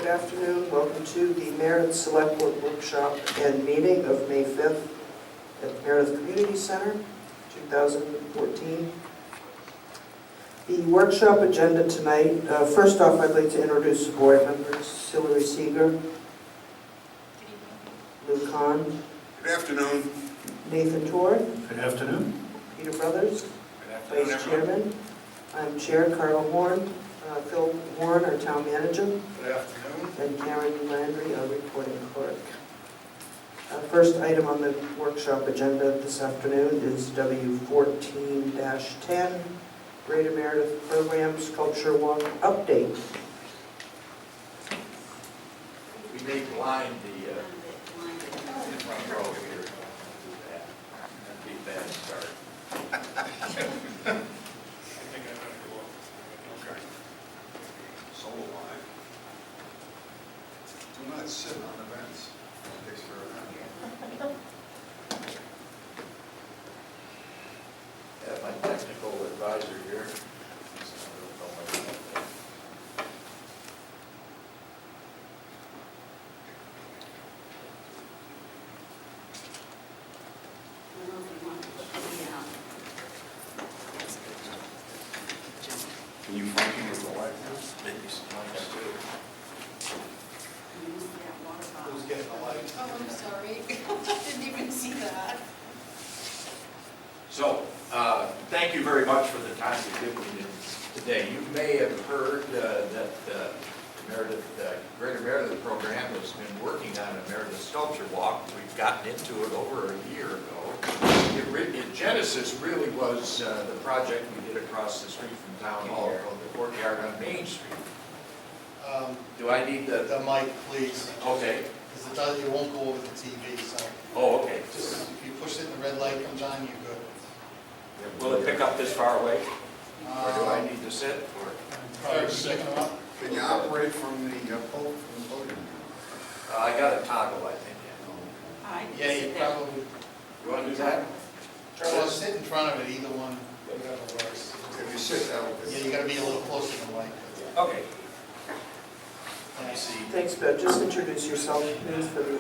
Good afternoon. Welcome to the Meredith Select Workshop and meeting of May 5th at Meredith Community Center, 2014. The workshop agenda tonight, first off, I'd like to introduce the board members. Hillary Seeger, Lou Kahn, Good afternoon. Nathan Torr, Good afternoon. Peter Brothers, Good afternoon, Vice everyone. Chairman. I'm Chair Carl Horn, Phil Horn, our Town Manager, Good afternoon. and Karen Landry, our recording clerk. First item on the workshop agenda this afternoon is W14-10, Greater Meredith Program Sculpture Walk Update. We may blind the front row here. That'd be a bad start. I think I better go up. Okay. So will I. Do not sit on the bench. Takes care of that. Have my technical advisor here. Can you function with the light now? Maybe some lights too. Who's getting the light? Oh, I'm sorry. Didn't even see that. So, thank you very much for the time you've given me today. You may have heard that the Greater Meredith program has been working on a Meredith Sculpture Walk. We've gotten into it over a year ago. In Genesis really was the project we did across the street from Town Hall called the Courtyard on Main Street. Do I need the... The mic, please, Okay. because it won't go over the TV, so Oh, okay. just, if you push it and the red light comes on, you're good. Will it pick up this far away? Or do I need to sit? Or? Probably sticking them up. Can you operate from the podium? I got a toggle, I think. Yeah, you probably, You want to do that? well, sit in front of it, either one, whatever works. If you sit, that'll Yeah, you gotta be a little closer to the mic. Okay. Let me Thanks. see. Thanks, Beth. Just introduce yourself, please, for the...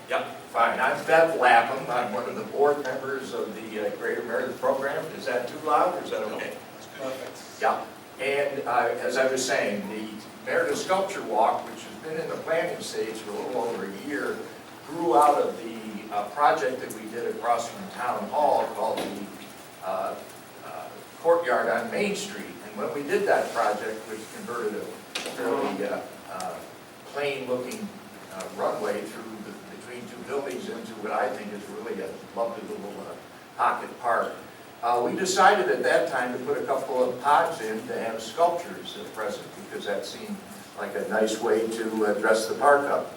Yep, fine. I'm Beth Lapham. I'm one of the board members of the Greater Meredith program. Is that too loud or is that okay? Perfect. Yeah. And as I was saying, the Meredith Sculpture Walk, which has been in the planning stage for a little over a year, grew out of the project that we did across from Town Hall called the Courtyard on Main Street. And when we did that project, which converted a fairly plain-looking runway between two buildings into what I think is really a lovely little pocket park, we decided at that time to put a couple of pods in to have sculptures present because that seemed like a nice way to dress the park up.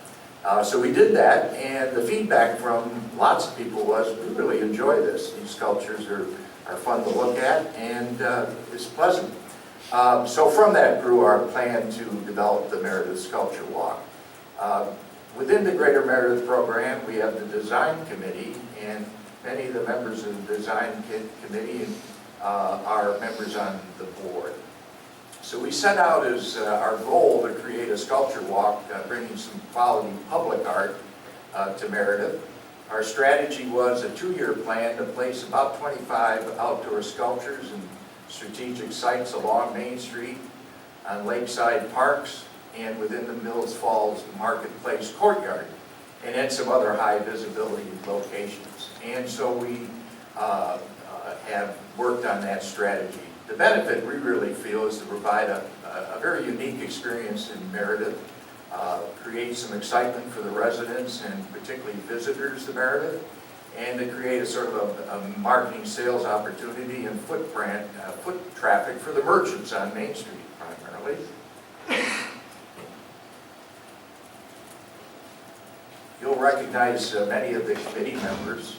So we did that, and the feedback from lots of people was, we really enjoy this. These sculptures are fun to look at, and it's pleasant. So from that grew our plan to develop the Meredith Sculpture Walk. Within the Greater Meredith program, we have the design committee, and many of the members of the design committee are members on the board. So we set out as our goal to create a sculpture walk, bringing some quality public art to Meredith. Our strategy was a 2-year plan to place about 25 outdoor sculptures in strategic sites along Main Street, on lakeside parks, and within the Mills Falls Marketplace Courtyard, and then some other high visibility locations. And so we have worked on that strategy. The benefit we really feel is to provide a very unique experience in Meredith, create some excitement for the residents and particularly visitors to Meredith, and to create a sort of a marketing sales opportunity and foot traffic for the merchants on Main Street primarily. You'll recognize many of the committee members.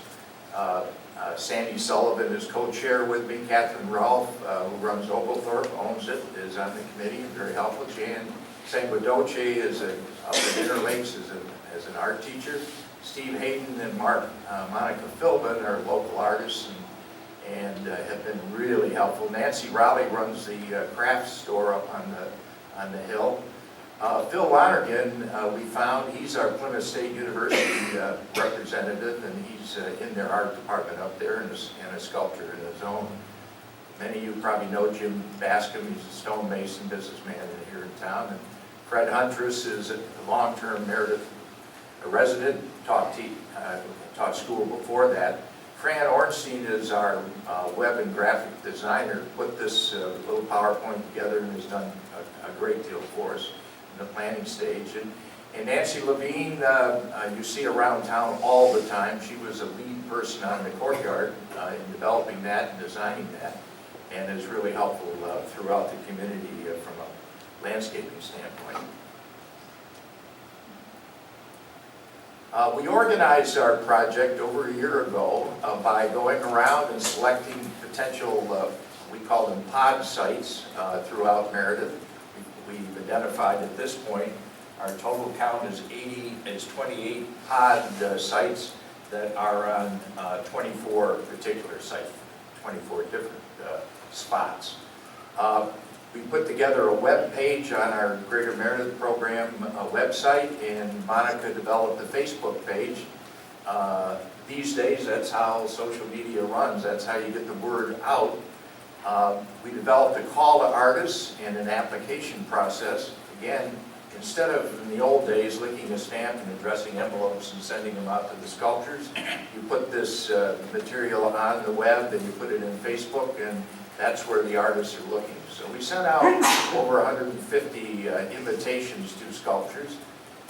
Sandy Sullivan is co-chair with me. Catherine Rolfe, who runs Oglethorpe, owns it, is on the committee, very helpful. Jan Sanguidoce is up at Interlakes as an art teacher. Steve Hayden and Monica Philbin are local artists and have been really helpful. Nancy Rowley runs the craft store up on the hill. Phil Lonergan, we found, he's our Plymouth State University representative, and he's in their art department up there and a sculptor in his own. Many of you probably know Jim Bascom. He's a stonemason businessman here in town. And Fred Huntress is a long-term Meredith resident, taught school before that. Fran Ornstein is our web and graphic designer, put this little PowerPoint together and has done a great deal for us in the planning stage. And Nancy Levine, you see around town all the time. She was a lead person on the courtyard in developing that and designing that, and is really helpful throughout the community from a landscaping standpoint. We organized our project over a year ago by going around and selecting potential, we call them pod sites throughout Meredith. We've identified at this point, our total count is 28 pod sites that are on 24 particular sites, 24 different spots. We put together a web page on our Greater Meredith Program website, and Monica developed a Facebook page. These days, that's how social media runs. That's how you get the word out. We developed a call to artists and an application process. Again, instead of in the old days licking a stamp and addressing envelopes and sending them out to the sculptors, you put this material on the web and you put it in Facebook, and that's where the artists are looking. So we sent out over 150 invitations to sculptures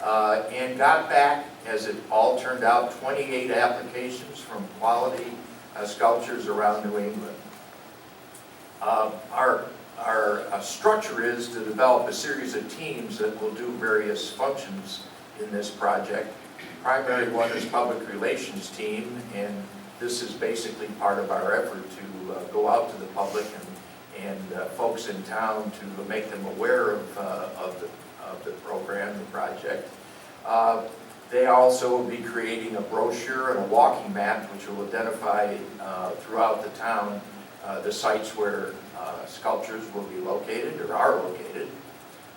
and got back, as it all turned out, 28 applications from quality sculptures around New England. Our structure is to develop a series of teams that will do various functions in this project. Primary one is public relations team, and this is basically part of our effort to go out to the public and folks in town to make them aware of the program, the project. They also will be creating a brochure and a walking map which will identify throughout the town the sites where sculptures will be located or are located.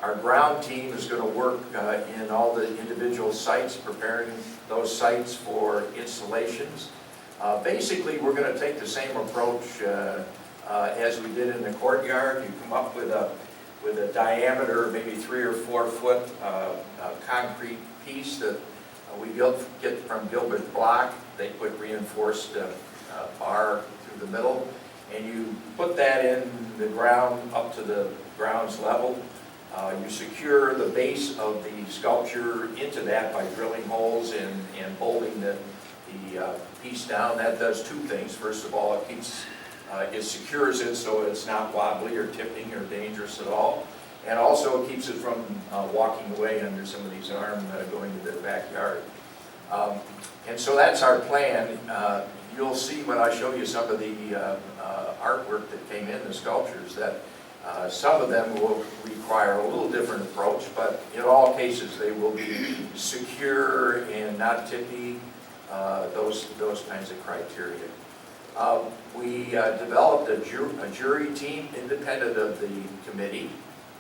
Our ground team is going to work in all the individual sites, preparing those sites for installations. Basically, we're going to take the same approach as we did in the courtyard. You come up with a diameter, maybe 3 or 4 foot concrete piece that we get from Gilbert Block. They put reinforced bar through the middle, and you put that in the ground up to the ground's level. You secure the base of the sculpture into that by drilling holes and bolting the piece down. That does two things. First of all, it secures it so it's not wobbly or tipping or dangerous at all. And also it keeps it from walking away under somebody's arm going to their backyard. And so that's our plan. You'll see when I show you some of the artwork that came in, the sculptures, that some of them will require a little different approach, but in all cases they will be secure and not tippy, those kinds of criteria. We developed a jury team independent of the committee.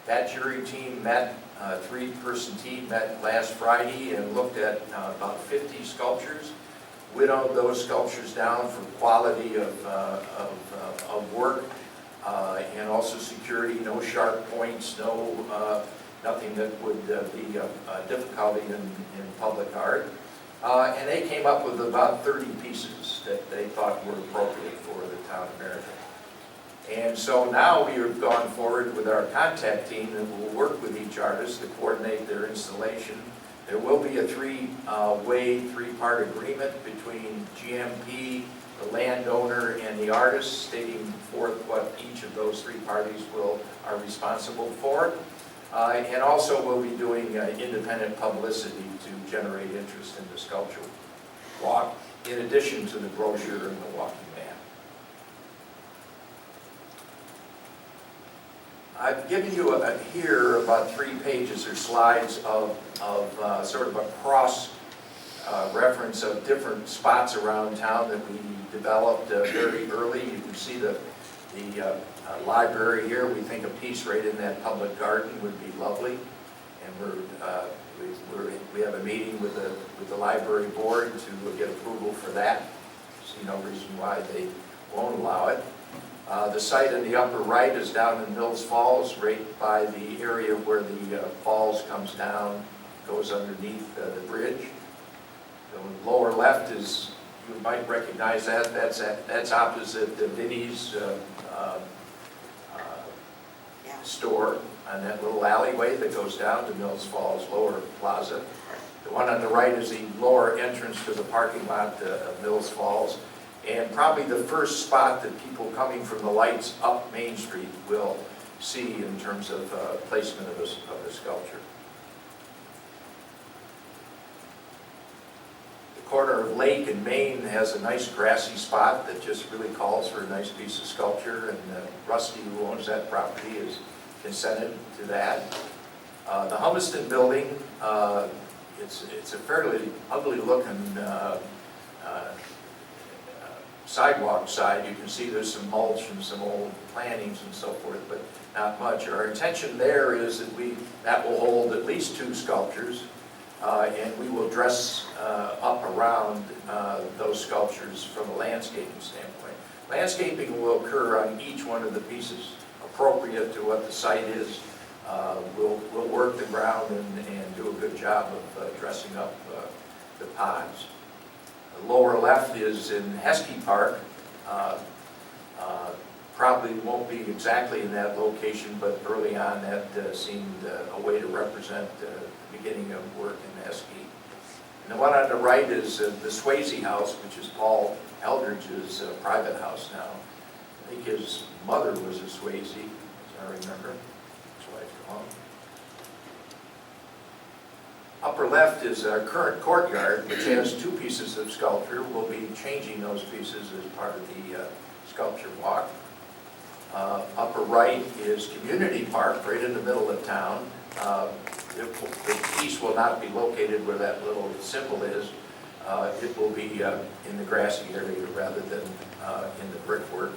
That jury team met, a 3-person team met last Friday and looked at about 50 sculptures, whittled those sculptures down for quality of work, and also security, no sharp points, nothing that would be a difficulty in public art. And they came up with about 30 pieces that they thought were appropriate for the town of Meredith. And so now we have gone forward with our contact team that will work with each artist to coordinate their installation. There will be a three-way, 3-part agreement between GMP, the landowner, and the artist, stating forth what each of those 3 parties are responsible for. And also we'll be doing independent publicity to generate interest in the sculpture walk, in addition to the brochure and the walking map. I've given you here about 3 pages or slides of sort of a cross reference of different spots around town that we developed very early. You can see the library here. We think a piece right in that public garden would be lovely. And we have a meeting with the library board to get approval for that. See no reason why they won't allow it. The site in the upper right is down in Mills Falls, right by the area where the falls comes down, goes underneath the bridge. The lower left is, you might recognize that, that's opposite the Vinnie's store on that little alleyway that goes down to Mills Falls Lower Plaza. The one on the right is the lower entrance to the parking lot of Mills Falls. And probably the first spot that people coming from the lights up Main Street will see in terms of placement of the sculpture. The corner of Lake and Main has a nice grassy spot that just really calls for a nice piece of sculpture, and Rusty, who owns that property, is consented to that. The Humiston building, it's a fairly ugly looking sidewalk side. You can see there's some mulch and some old plantings and so forth, but not much. Our intention there is that will hold at least 2 sculptures, and we will dress up around those sculptures from a landscaping standpoint. Landscaping will occur on each one of the pieces appropriate to what the site is. We'll work the ground and do a good job of dressing up the pods. The lower left is in Heskey Park. Probably won't be exactly in that location, but early on that seemed a way to represent the beginning of work in Heskey. And the one on the right is the Swayze house, which is Paul Eldridge's private house now. I think his mother was a Swayze, as I remember. His wife, Comeau. Upper left is our current courtyard, which has 2 pieces of sculpture. We'll be changing those pieces as part of the sculpture walk. Upper right is Community Park, right in the middle of town. The piece will not be located where that little symbol is. It will be in the grassy area rather than in the brickwork.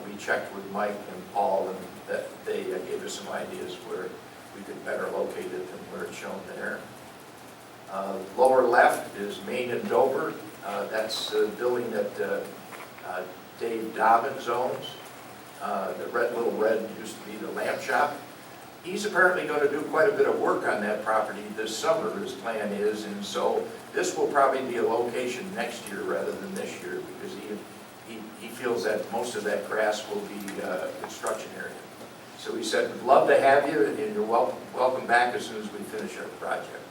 We checked with Mike and Paul, and that they gave us some ideas where we could better locate it than where it's shown there. Lower left is Main and Dover. That's the building that Dave Dobbins owns. The little red used to be the lamp shop. He's apparently going to do quite a bit of work on that property this summer, his plan is, and so this will probably be a location next year rather than this year, because he feels that most of that grass will be construction area. So he said, we'd love to have you, and you're welcome back as soon as we finish our project.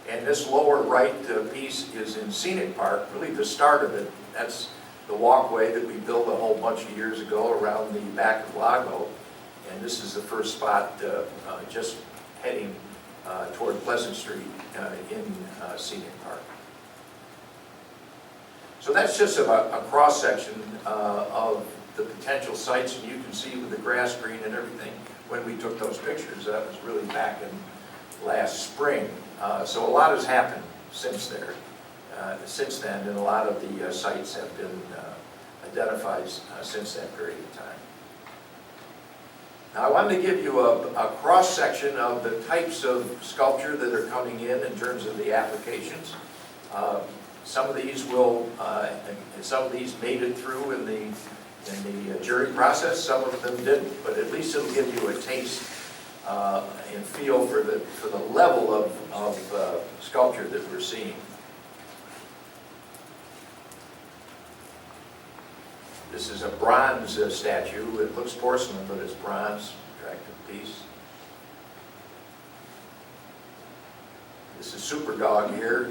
And this lower right piece is in Scenic Park, really the start of it. That's the walkway that we built a whole bunch of years ago around the back of Lago. And this is the first spot just heading toward Pleasant Street in Scenic Park. So that's just a cross-section of the potential sites, and you can see with the grass green and everything when we took those pictures. That was really back in last spring. So a lot has happened since then, and a lot of the sites have been identified since that period of time. Now, I wanted to give you a cross-section of the types of sculpture that are coming in terms of the applications. Some of these made it through in the jury process. Some of them didn't, but at least it'll give you a taste and feel for the level of sculpture that we're seeing. This is a bronze statue. It looks porcelain, but it's bronze. Attractive piece. This is Superdog here.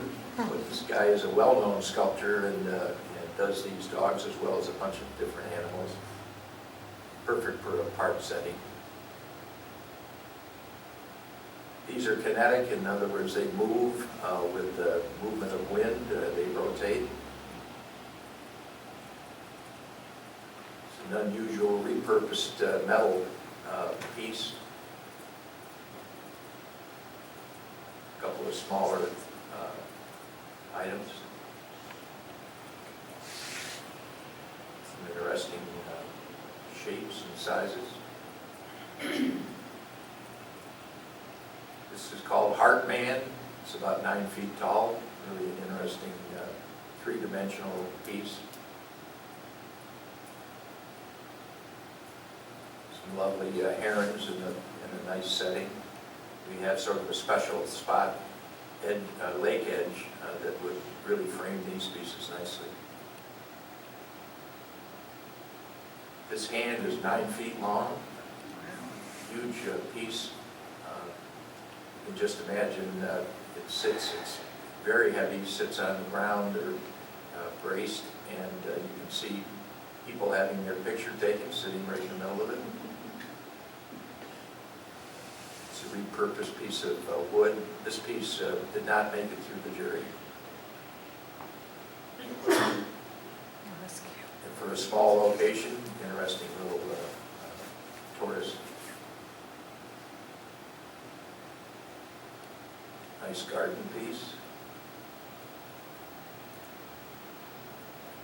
This guy is a well-known sculptor and does these dogs as well as a bunch of different animals. Perfect for a park setting. These are kinetic, in other words, they move with the movement of wind. They rotate. It's an unusual repurposed metal piece. A couple of smaller items. Some interesting shapes and sizes. This is called Heartman. It's about 9 feet tall, really an interesting three-dimensional piece. Some lovely herons in a nice setting. We have sort of a special spot, lake edge, that would really frame these pieces nicely. This hand is 9 feet long, huge piece. You can just imagine it's very heavy, sits on the ground or braced, and you can see people having their picture taken sitting right in the middle of it. It's a repurposed piece of wood. This piece did not make it through the jury. And for a small location, interesting little tortoise. Nice garden piece.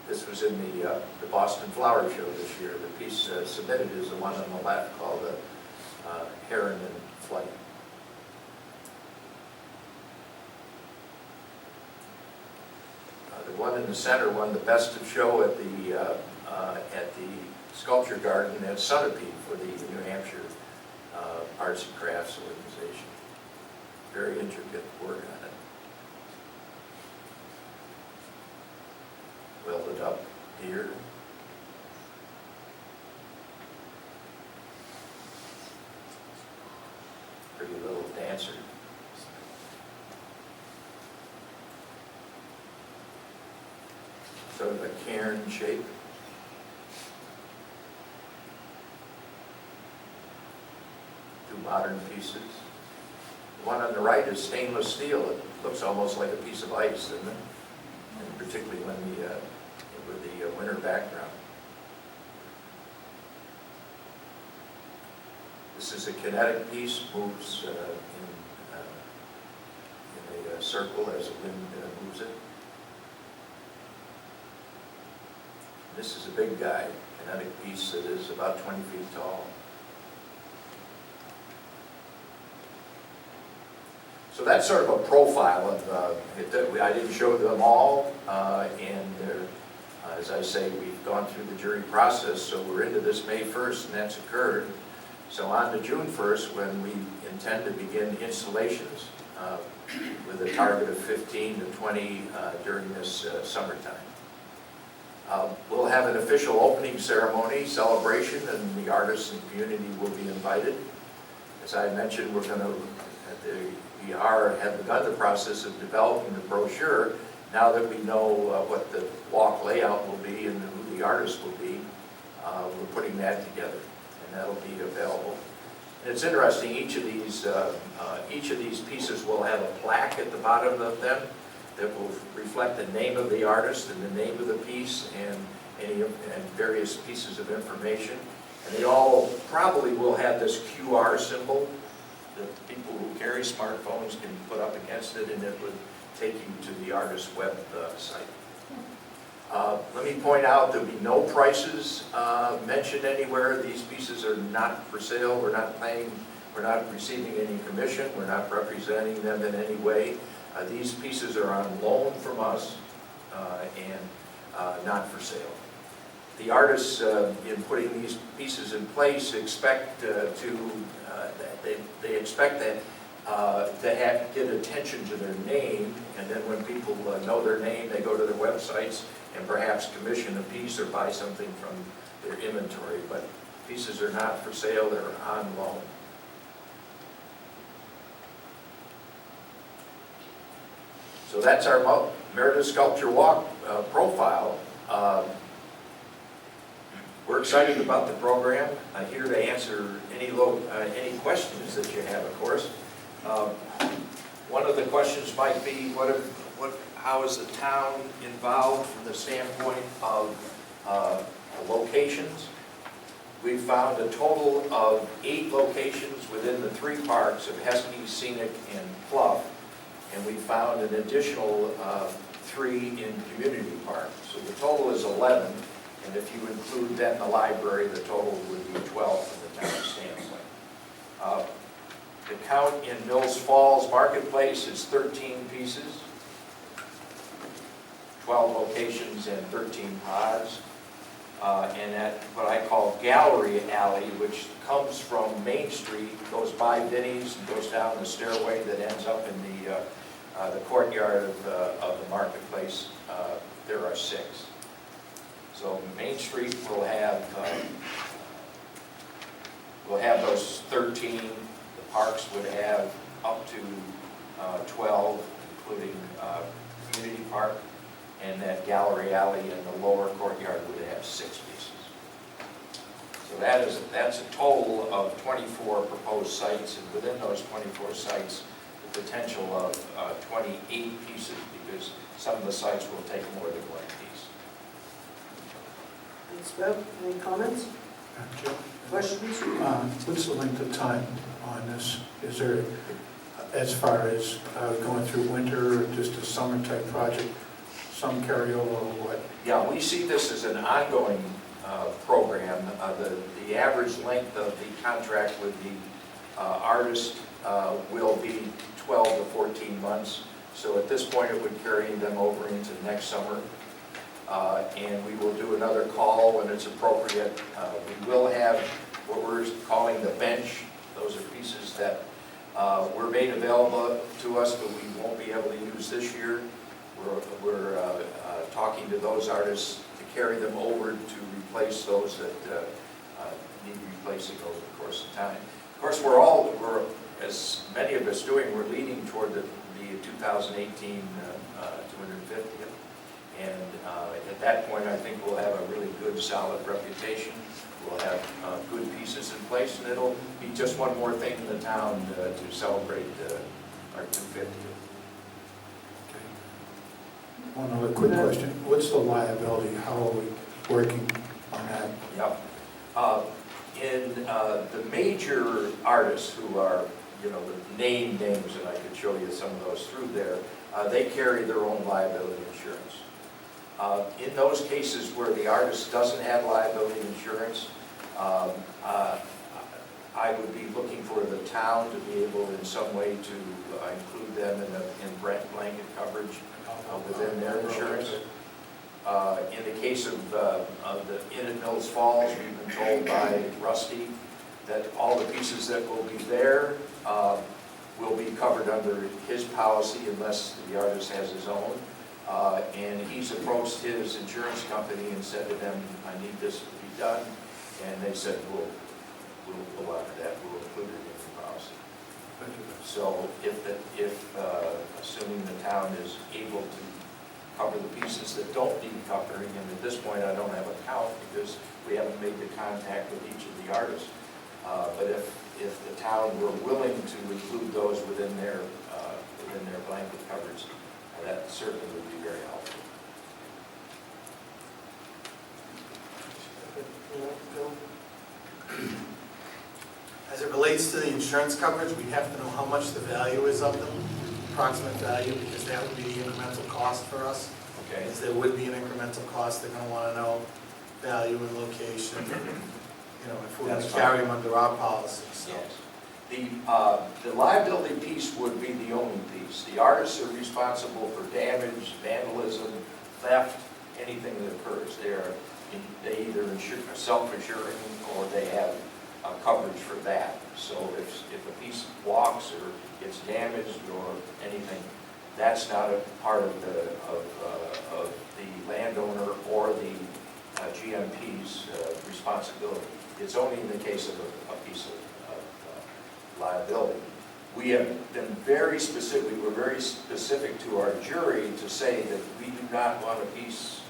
This was in the Boston Flower Show this year. The piece submitted is the one on the left called Heron in Flight. The one in the center won the Best of Show at the Sculpture Garden at Sunapee for the New Hampshire Arts and Crafts Organization. Very intricate work on it. Welded up deer. Pretty little dancer. Sort of a cairn shape. Two modern pieces. The one on the right is stainless steel. It looks almost like a piece of ice, doesn't it? And particularly when with the winter background. This is a kinetic piece, moves in a circle as the wind moves it. This is a big guy, kinetic piece that is about 20 feet tall. So that's sort of a profile of it. I didn't show them all, and as I say, we've gone through the jury process, so we're into this May 1st, and that's occurred. So on to June 1st, when we intend to begin installations with a target of 15 to 20 during this summertime. We'll have an official opening ceremony, celebration, and the artists and community will be invited. As I mentioned, we're going to, have begun the process of developing the brochure. Now that we know what the walk layout will be and who the artists will be, we're putting that together, and that'll be available. And it's interesting, each of these pieces will have a plaque at the bottom of them that will reflect the name of the artist and the name of the piece and various pieces of information. And they all probably will have this QR symbol that people who carry smartphones can put up against it, and it would take you to the artist's web site. Let me point out there'll be no prices mentioned anywhere. These pieces are not for sale. We're not receiving any commission. We're not representing them in any way. These pieces are on loan from us and not for sale. The artists, in putting these pieces in place, expect they expect that to get attention to their name, and then when people know their name, they go to their websites and perhaps commission a piece or buy something from their inventory. But pieces are not for sale; they're on loan. So that's our Meredith Sculpture Walk profile. We're excited about the program. I'm here to answer any questions that you have, of course. One of the questions might be, how is the town involved from the standpoint of locations? We've found a total of 8 locations within the 3 parks of Heskey, Scenic, and Clough. And we found an additional 3 in Community Park. So the total is 11, and if you include then the library, the total would be 12 from the town standpoint. The count in Mills Falls Marketplace is 13 pieces, 12 locations and 13 pods. And at what I call Gallery Alley, which comes from Main Street, goes by Vinnie's and goes down the stairway that ends up in the courtyard of the marketplace. There are 6. So Main Street will have those 13. The parks would have up to 12, including Community Park. And that Gallery Alley in the lower courtyard would have 6 pieces. So that's a total of 24 proposed sites, and within those 24 sites, the potential of 28 pieces, because some of the sites will take more than 1 piece. Thanks, Bev. Any comments? Joe, Questions? what's the length of time on this? Is there, as far as going through winter, or just a summer type project, some carryover or what? Yeah, we see this as an ongoing program. The average length of the contract with the artist will be 12 to 14 months. So at this point, it would carry them over into next summer. And we will do another call when it's appropriate. We will have what we're calling the bench. Those are pieces that were made available to us, but we won't be able to use this year. We're talking to those artists to carry them over to replace those that need replacing over the course of time. Of course, we're as many of us doing, we're leading toward the 2018 250th. And at that point, I think we'll have a really good, solid reputation. We'll have good pieces in place, and it'll be just one more thing in the town to celebrate our 250th. One other quick question. What's the liability? How are we working on that? Yep. In the major artists who are, the names, and I could show you some of those through there, they carry their own liability insurance. In those cases where the artist doesn't have liability insurance, I would be looking for the town to be able in some way to include them in blanket coverage within their insurance. In the case of the Inn at Mills Falls, we've been told by Rusty that all the pieces that will be there will be covered under his policy unless the artist has his own. And he's approached his insurance company and said to them, I need this to be done. And they said, we'll go after that, we'll include it in the policy. So if assuming the town is able to cover the pieces that don't need covering, and at this point I don't have a count because we haven't made the contact with each of the artists. But if the town were willing to include those within their blanket coverage, that certainly would be very helpful. As it relates to the insurance coverage, we have to know how much the value is of them, approximate value, because that would be the incremental cost for us. Okay. As there would be an incremental cost, they're going to want to know value and location, if we're going That's to carry fine. them under our policy. So. Yes. The liability piece would be the only piece. The artists are responsible for damage, vandalism, theft, anything that occurs. They either self-insuring or they have coverage for that. So if a piece walks or gets damaged or anything, that's not a part of the landowner or the GMP's responsibility. It's only in the case of a piece of liability. We have been very specific, we were very specific to our jury to say that we do not want a piece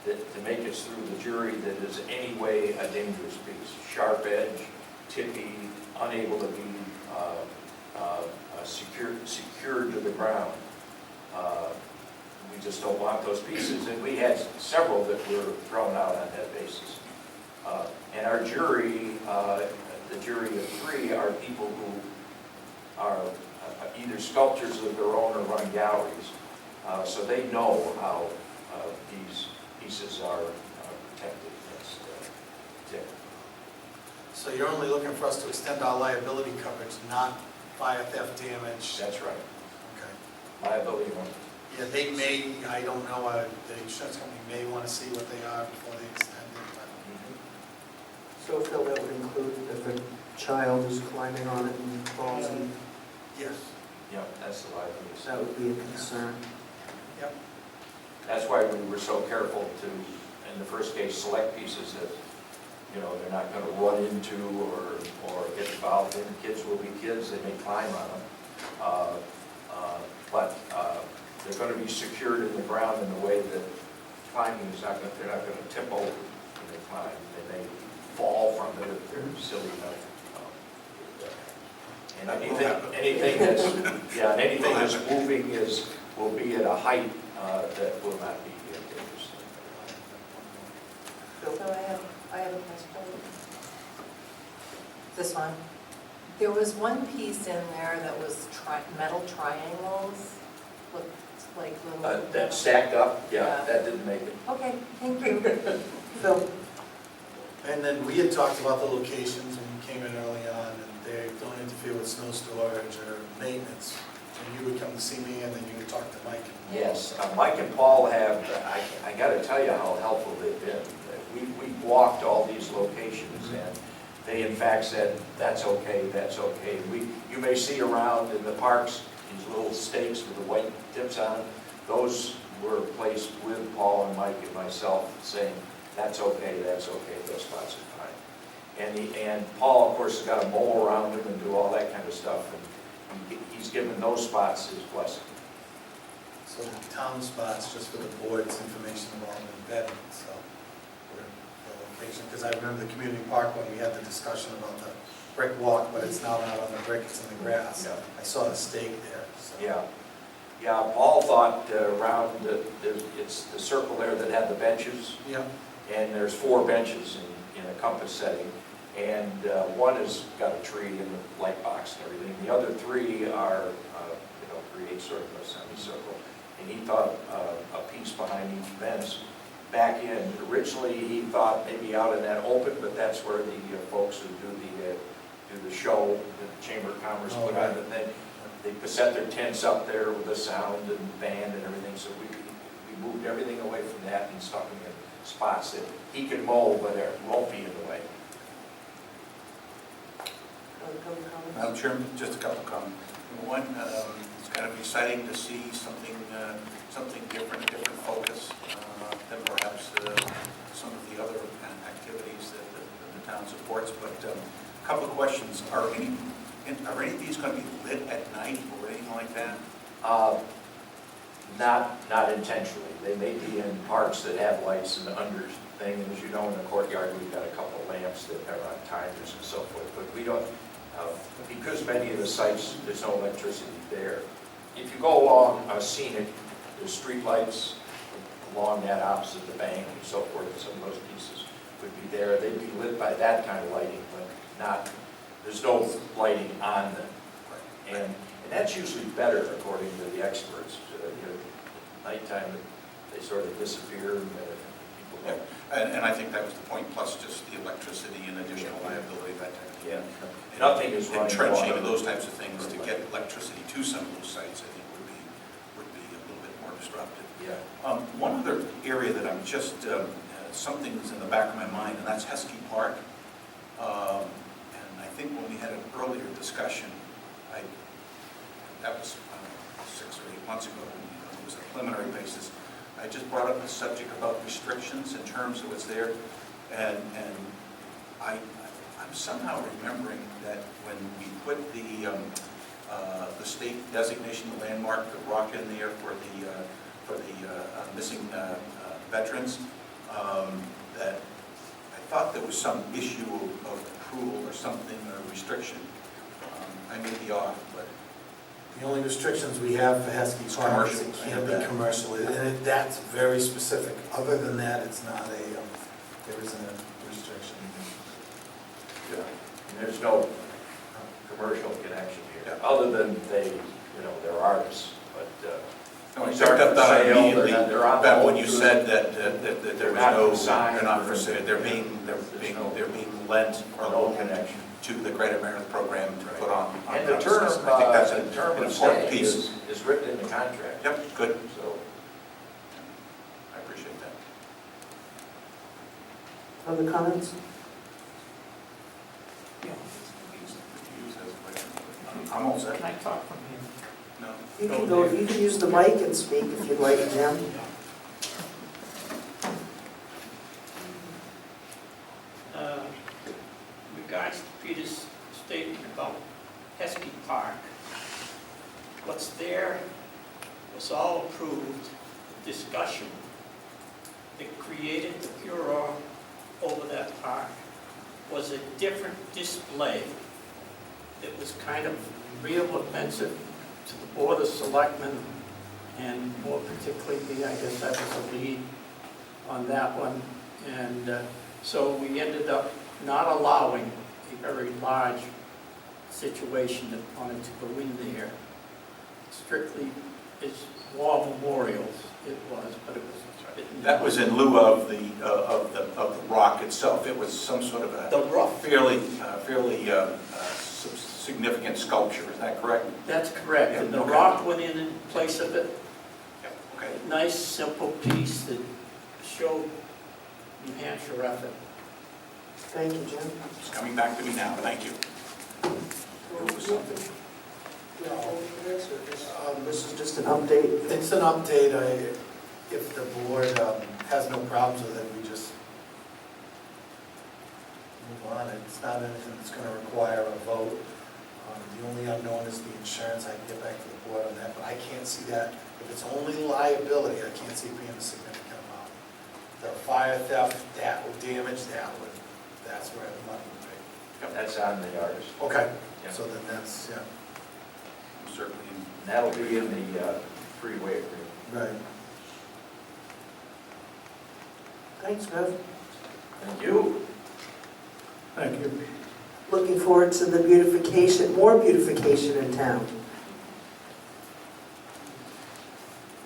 to make it through the jury that is any way a dangerous piece. Sharp edge, tippy, unable to be secured to the ground. We just don't want those pieces, and we had several that were thrown out on that basis. And our jury, the jury of 3, are people who are either sculptors of their own or run galleries. So they know how these pieces are protected against tip. So you're only looking for us to extend our liability coverage, not fire theft damage. That's right, Okay. liability only. Yeah, they may, I don't know, the insurance company may want to see what they are before they extend it, but So Phil, that would include if a child is climbing on it and falls, and yes. Yeah, that's the liability. that would be a concern. Yep. That's why we were so careful to, in the first case, select pieces that, you know, they're not gonna run into or get involved in. Kids will be kids, they may climb on them. But they're gonna be secured in the ground in a way that climbing is not gonna, they're not gonna tip over when they climb. They may fall from it if they're silly enough. And anything that's, yeah, and anything that's moving will be at a height that will not be dangerous. Phil? So I have a question. This one. There was one piece in there that was metal triangles, looked like little. That stacked up, yeah, Yeah. that didn't make it. Okay, thank you. Phil? And then we had talked about the locations when you came in early on, and they don't interfere with snow storage or maintenance. And you would come to see me, and then you would talk to Mike. Yes, Mike and Paul have, I gotta tell you how helpful they've been. We walked all these locations, and they in fact said, that's okay, that's okay. You may see around in the parks, these little stakes with the white tips on them. Those were placed with Paul and Mike and myself saying, that's okay, those spots are fine. And Paul, of course, has got to mow around them and do all that kind of stuff, and he's given those spots his blessing. So town spots, just for the board's information about the vetting, so, for the location, because I remember the community park when we had the discussion about the brick walk, but it's now not on the brick, it's in the grass. Yeah. I saw the stake there, so. Yeah, Paul thought around, it's the circle there that had the benches, Yeah, and there's 4 benches in a compass setting, and one has got a tree and a light box and everything. The other 3 are, create sort of a semicircle. And he thought a piece behind each fence back in. Originally, he thought maybe out in that open, but that's where the folks who do the show, the Chamber of Commerce Oh, put on the thing. They set their tents up there with the sound and band and everything, so we moved everything away from that and stuck them in spots that he can mow, but it won't be in the way. Madam Chairman, just a couple of comments. One, it's kind of exciting to see something different, a different focus than perhaps some of the other activities that the town supports. But a couple of questions. Are any of these going to be lit at night or anything like that? Not intentionally. They may be in parks that have lights and under thing. And as you know, in the courtyard, we've got a couple of lamps that are on timers and so forth. But we don't, because many of the sites, there's no electricity there. If you go along scenic, there's street lights along that opposite the bank and so forth, and some of those pieces would be there. They'd be lit by that kind of lighting, but not, there's no lighting on them. And that's usually better, according to the experts. Nighttime, they sort of disappear, and people Yeah. don't. And I think that was the point, plus just the electricity and additional liability, that type of thing. Yeah. Nothing is running Entrenching water. and those types of things to get electricity to some of those sites, I think would be a little bit more disruptive. Yeah. One other area that I'm just, something's in the back of my mind, and that's Heskey Park. And I think when we had an earlier discussion, that was 6 or 8 months ago, it was a preliminary basis. I just brought up the subject about restrictions in terms of what's there, and I'm somehow remembering that when we put the state designation, the landmark, the rock in there for the missing veterans, that I thought there was some issue of approval or something, or restriction. I may be off, but the only restrictions we have for Heskey Park is it can't be commercial, and that's very specific. Other than that, it's not there isn't a restriction. yeah. And there's no commercial connection here, other than they're artists, but No, I these picked aren't up for that sale, immediately, they're on back the when you whole said that there They're was not no, consigned, they're not for sale, they're being lent or no loaned connection. to the Greater Meredith program to put on. And the term I think that's a term an of important stay piece. is written in the contract. Yep, good, So, I appreciate that. Other comments? I'm all set. Can I talk from here? No. You can go, you can use the mic and speak if you'd like, Jim. Regards to Peter's statement about Heskey Park, what's there was all approved, the discussion that created the furor over that park was a different display that was kind of real offensive to the Board of Selectmen, and more particularly me. I guess I was the lead on that one. And so we ended up not allowing a very large situation that wanted to go in there. Strictly as war memorials it was, but it was. That was in lieu of the rock itself. It was some sort of a The rough. fairly significant sculpture, is that correct? That's correct, Yeah, and the okay. rock went in place of it. Yeah, okay. A nice, simple piece that showed New Hampshire effort. Thank you, Jim. It's coming back to me now, thank you. There was something. This is just an update. It's an update. If the board has no problems with it, we just move on. It's not anything that's going to require a vote. The only unknown is the insurance. I can get back to the board on that, but I can't see that. If it's only liability, I can't see it being a significant amount. The fire theft, that would damage, that's where the money would be. that's on the artist. Okay, Yeah. so then that's, yeah. Certainly. And that'll be in the freeway agreement. Right. Thanks, Bev. Thank you. Thank you. Looking forward to the beautification, more beautification in town.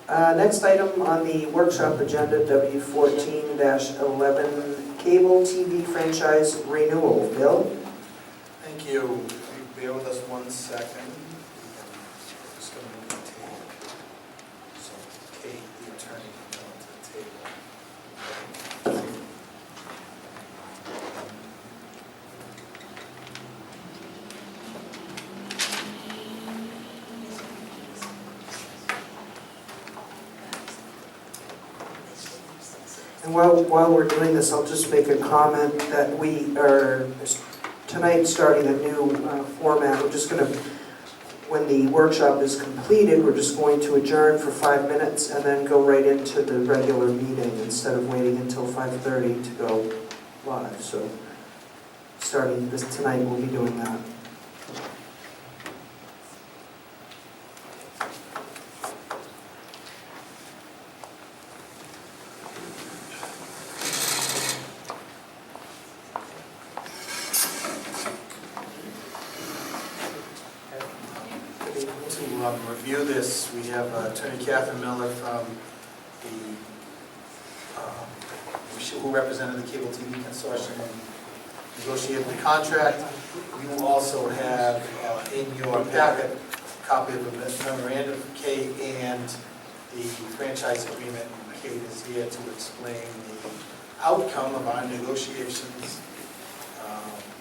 Next item on the workshop agenda, W14-11, cable TV franchise renewal. Bill? Thank you. If you bear with us 1 second. I'm just going to move the table. So Kate, the attorney, can come to the table. And while we're doing this, I'll just make a comment that we are tonight starting a new format. We're just going to, when the workshop is completed, we're just going to adjourn for 5 minutes and then go right into the regular meeting instead of waiting until 5:30 to go live. So starting this tonight, we'll be doing that. To review this, we have Attorney Catherine Miller from who represented the Cable TV Consortium and negotiated the contract. You also have in your packet a copy of the memorandum from Kate and the franchise agreement. Kate is here to explain the outcome of our negotiations,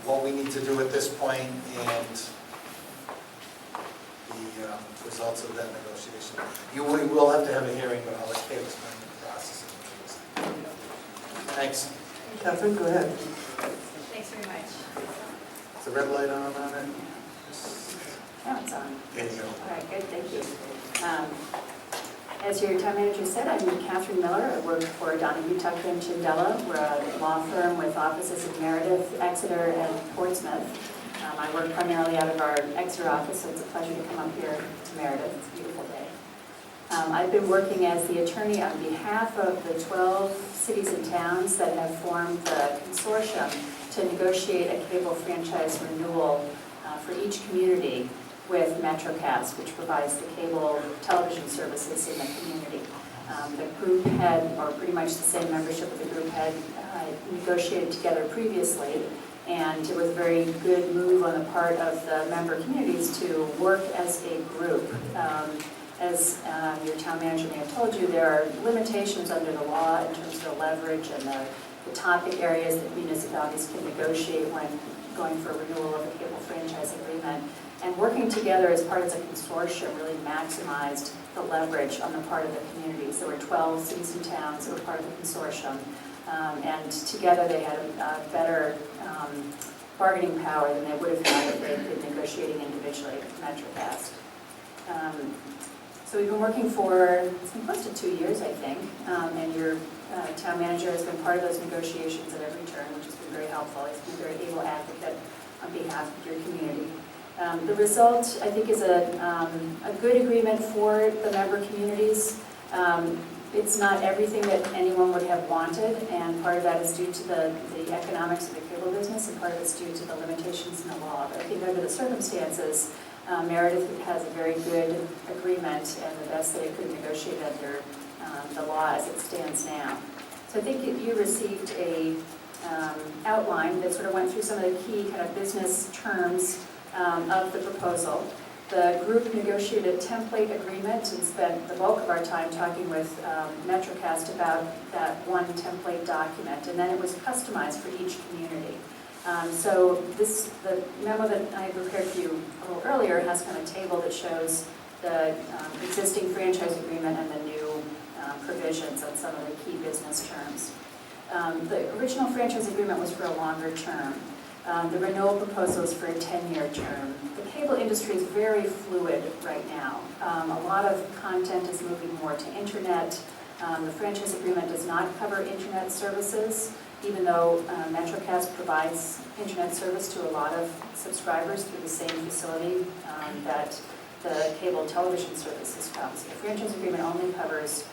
what we need to do at this point, and the results of that negotiation. You will have to have a hearing, but I'll let Kate explain the process. Thanks. Catherine, go ahead. Thanks very much. Is the red light on it? Now it's on. There you go. All right, good, thank you. As your town manager said, I'm Catherine Miller. I work for Donahue, Tucker & Chandela. We're a law firm with offices in Meredith, Exeter, and Portsmouth. I work primarily out of our Exeter office, so it's a pleasure to come up here to Meredith. It's a beautiful day. I've been working as the attorney on behalf of the 12 cities and towns that have formed the consortium to negotiate a cable franchise renewal for each community with MetroCast, which provides the cable television services in the community. The group had, or pretty much the same membership of the group had negotiated together previously, And it was a very good move on the part of the member communities to work as a group. As your town manager may have told you, there are limitations under the law in terms of the leverage and the topic areas that municipalities can negotiate when going for renewal of a cable franchise agreement. And working together as part of the consortium really maximized the leverage on the part of the communities. There were 12 cities and towns that were part of the consortium. And together they had a better bargaining power than they would have had if they had been negotiating individually with MetroCast. So we've been working for, it's been close to 2 years, I think, and your town manager has been part of those negotiations at every turn, which has been very helpful. He's been a very able advocate on behalf of your community. The result, I think, is a good agreement for the member communities. It's not everything that anyone would have wanted, and part of that is due to the economics of the cable business, and part of it's due to the limitations in the law. But I think under the circumstances, Meredith has a very good agreement, and the best that it could negotiate under the law as it stands now. So I think you received a outline that sort of went through some of the key kind of business terms of the proposal. The group negotiated a template agreement and spent the bulk of our time talking with MetroCast about that one template document, and then it was customized for each community. So the memo that I prepared for you a little earlier has kind of a table that shows the existing franchise agreement and the new provisions on some of the key business terms. The original franchise agreement was for a longer term. The renewal proposal is for a 10-year term. The cable industry is very fluid right now. A lot of content is moving more to internet. The franchise agreement does not cover internet services, even though MetroCast provides internet service to a lot of subscribers through the same facility that the cable television services come. So the franchise agreement only covers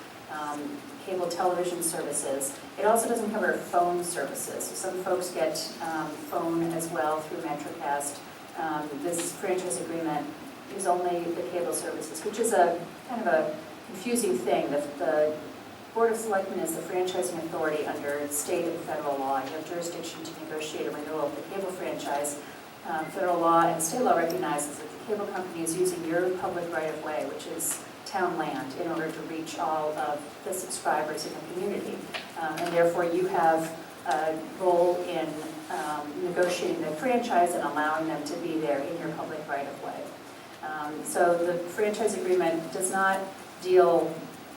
cable television services. It also doesn't cover phone services. So some folks get phone as well through MetroCast. This franchise agreement is only the cable services, which is a kind of a confusing thing. The Board of Selectmen is the franchising authority under state and federal law. You have jurisdiction to negotiate a renewal of the cable franchise. Federal law and state law recognizes that the cable company is using your public right-of-way, which is town land, in order to reach all of the subscribers in the community. And therefore you have a role in negotiating the franchise and allowing them to be there in your public right-of-way. So the franchise agreement does not deal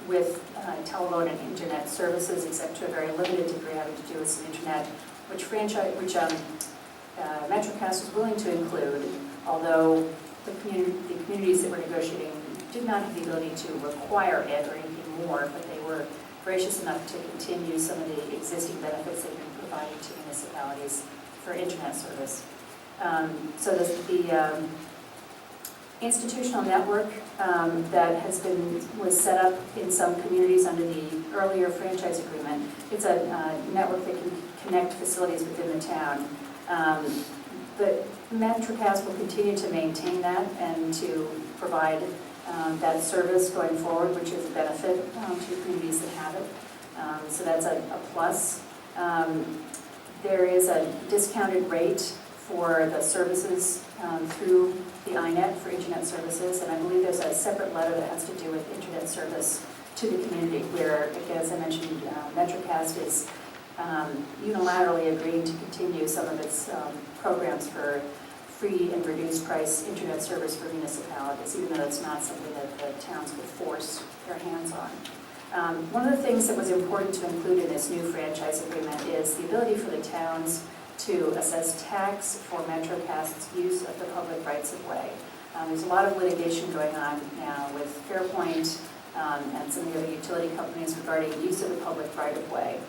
with telephone and internet services, except to a very limited degree having to do with some internet, which MetroCast was willing to include, although the communities that were negotiating did not have the ability to require it or anything more, but they were gracious enough to continue some of the existing benefits they've been providing to municipalities for internet service. So the institutional network that was set up in some communities under the earlier franchise agreement, it's a network that can connect facilities within the town. But MetroCast will continue to maintain that and to provide that service going forward, which is a benefit to communities that have it. So that's a plus. There is a discounted rate for the services through the INET for internet services, and I believe there's a separate letter that has to do with internet service to the community, where, again, as I mentioned, MetroCast is unilaterally agreeing to continue some of its programs for free and reduced price internet service for municipalities, even though it's not something that the towns could force their hands on. One of the things that was important to include in this new franchise agreement is the ability for the towns to assess tax for MetroCast's use of the public rights-of-way. There's a lot of litigation going on now with Fairpoint and some of the other utility companies regarding use of the public right-of-way.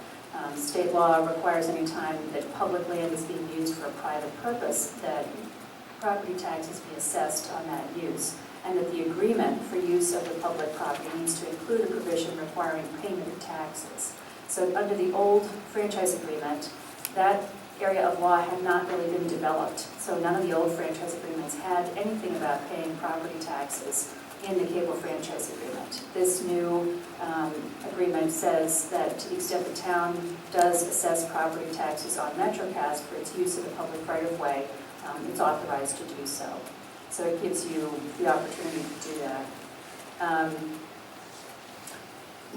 State law requires any time that public land is being used for a private purpose that property taxes be assessed on that use, and that the agreement for use of the public property needs to include a provision requiring payment of taxes. So under the old franchise agreement, that area of law had not really been developed. So none of the old franchise agreements had anything about paying property taxes in the cable franchise agreement. This new agreement says that to the extent the town does assess property taxes on MetroCast for its use of the public right-of-way, it's authorized to do so. So it gives you the opportunity to do that.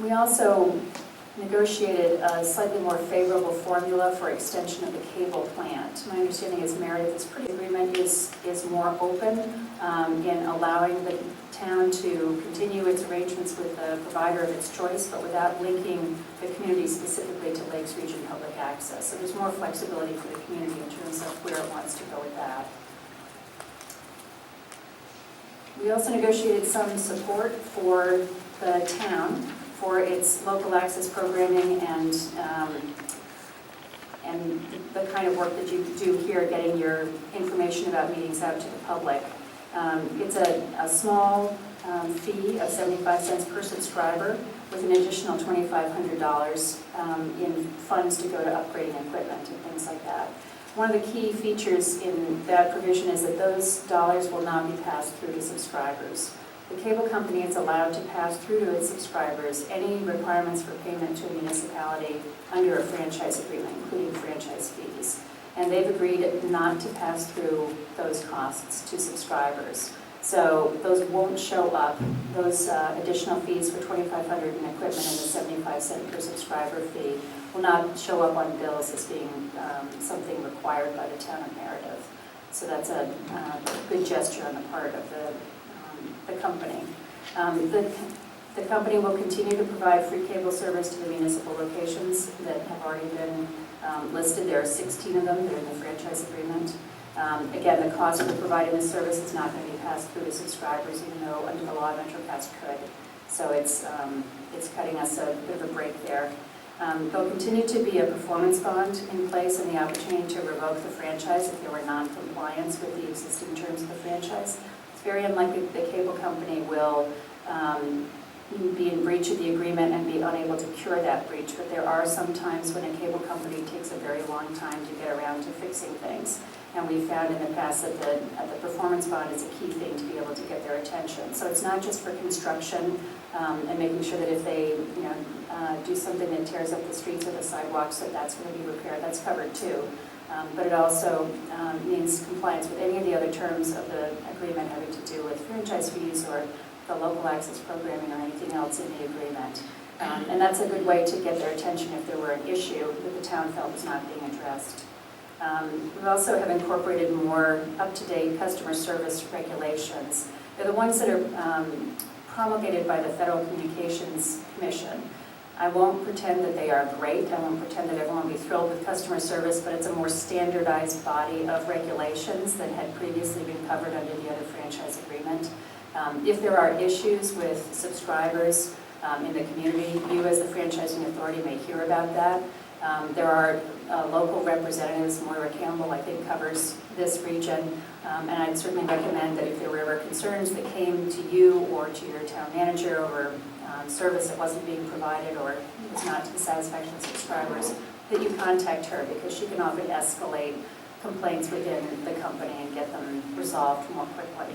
We also negotiated a slightly more favorable formula for extension of the cable plant. My understanding is Meredith's agreement is more open in allowing the town to continue its arrangements with the provider of its choice, but without linking the community specifically to Lakes Region Public Access. So there's more flexibility for the community in terms of where it wants to go with that. We also negotiated some support for the town for its local access programming and the kind of work that you do here, getting your information about meetings out to the public. It's a small fee of 75 cents per subscriber with an additional $2,500 in funds to go to upgrading equipment and things like that. One of the key features in that provision is that those dollars will not be passed through to subscribers. The cable company is allowed to pass through to its subscribers any requirements for payment to a municipality under a franchise agreement, including franchise fees. And they've agreed not to pass through those costs to subscribers. So those won't show up, those additional fees for $2,500 in equipment and the 75-cent per subscriber fee will not show up on bills as being something required by the town of Meredith. So that's a good gesture on the part of the company. The company will continue to provide free cable service to the municipal locations that have already been listed. There are 16 of them. They're in the franchise agreement. Again, the cost for providing this service is not going to be passed through to subscribers, even though under the law MetroCast could. So it's cutting us a bit of a break there. There'll continue to be a performance bond in place and the opportunity to revoke the franchise if there were non-compliance with the existing terms of the franchise. It's very unlikely that the cable company will be in breach of the agreement and be unable to cure that breach, but there are some times when a cable company takes a very long time to get around to fixing things. And we found in the past that the performance bond is a key thing to be able to get their attention. So it's not just for construction and making sure that if they do something that tears up the streets or the sidewalks, that's going to be repaired. That's covered too. But it also means compliance with any of the other terms of the agreement having to do with franchise fees or the local access programming or anything else in the agreement. And that's a good way to get their attention if there were an issue that the town felt was not being addressed. We also have incorporated more up-to-date customer service regulations. They're the ones that are promulgated by the Federal Communications Commission. I won't pretend that they are great. I won't pretend that everyone will be thrilled with customer service, but it's a more standardized body of regulations that had previously been covered under the other franchise agreement. If there are issues with subscribers in the community, you as the franchising authority may hear about that. There are local representatives. Moira Campbell, I think, covers this region. And I'd certainly recommend that if there were ever concerns that came to you or to your town manager over service that wasn't being provided or was not to the satisfaction of subscribers, that you contact her, because she can often escalate complaints within the company and get them resolved more quickly.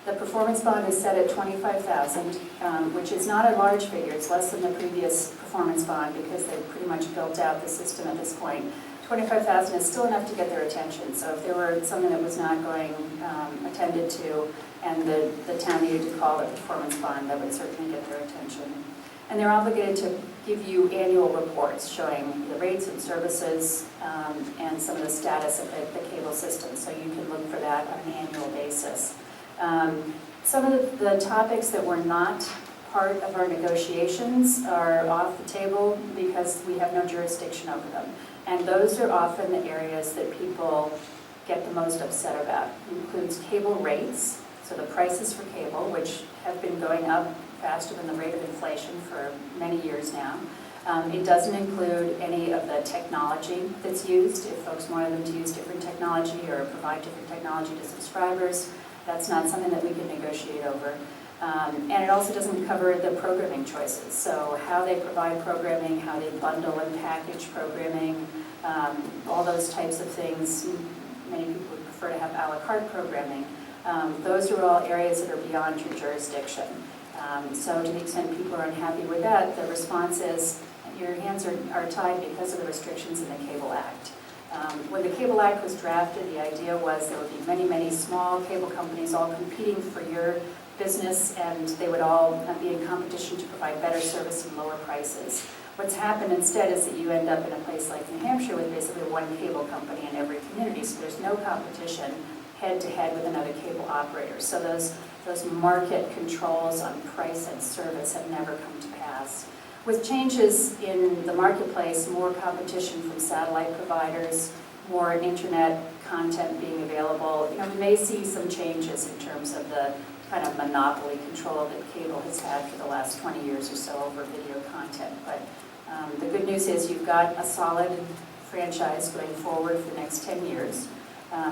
The performance bond is set at $25,000, which is not a large figure. It's less than the previous performance bond because they've pretty much built out the system at this point. $25,000 is still enough to get their attention. So if there were something that was not going attended to and the town needed to call the performance bond, that would certainly get their attention. And they're obligated to give you annual reports showing the rates and services and some of the status of the cable system. So you can look for that on an annual basis. Some of the topics that were not part of our negotiations are off the table because we have no jurisdiction over them. And those are often the areas that people get the most upset about. It includes cable rates, so the prices for cable, which have been going up faster than the rate of inflation for many years now. It doesn't include any of the technology that's used. If folks wanted them to use different technology or provide different technology to subscribers, that's not something that we can negotiate over. And it also doesn't cover the programming choices. So how they provide programming, how they bundle and package programming, all those types of things. Many people would prefer to have a la carte programming. Those are all areas that are beyond your jurisdiction. So to the extent people are unhappy with that, the response is your hands are tied because of the restrictions in the Cable Act. When the Cable Act was drafted, the idea was there would be many, many small cable companies all competing for your business, and they would all be in competition to provide better service and lower prices. What's happened instead is that you end up in a place like New Hampshire with basically one cable company in every community, so there's no competition head-to-head with another cable operator. So those market controls on price and service have never come to pass. With changes in the marketplace, more competition from satellite providers, more internet content being available, we may see some changes in terms of the kind of monopoly control that cable has had for the last 20 years or so over video content. But the good news is you've got a solid franchise going forward for the next 10 years.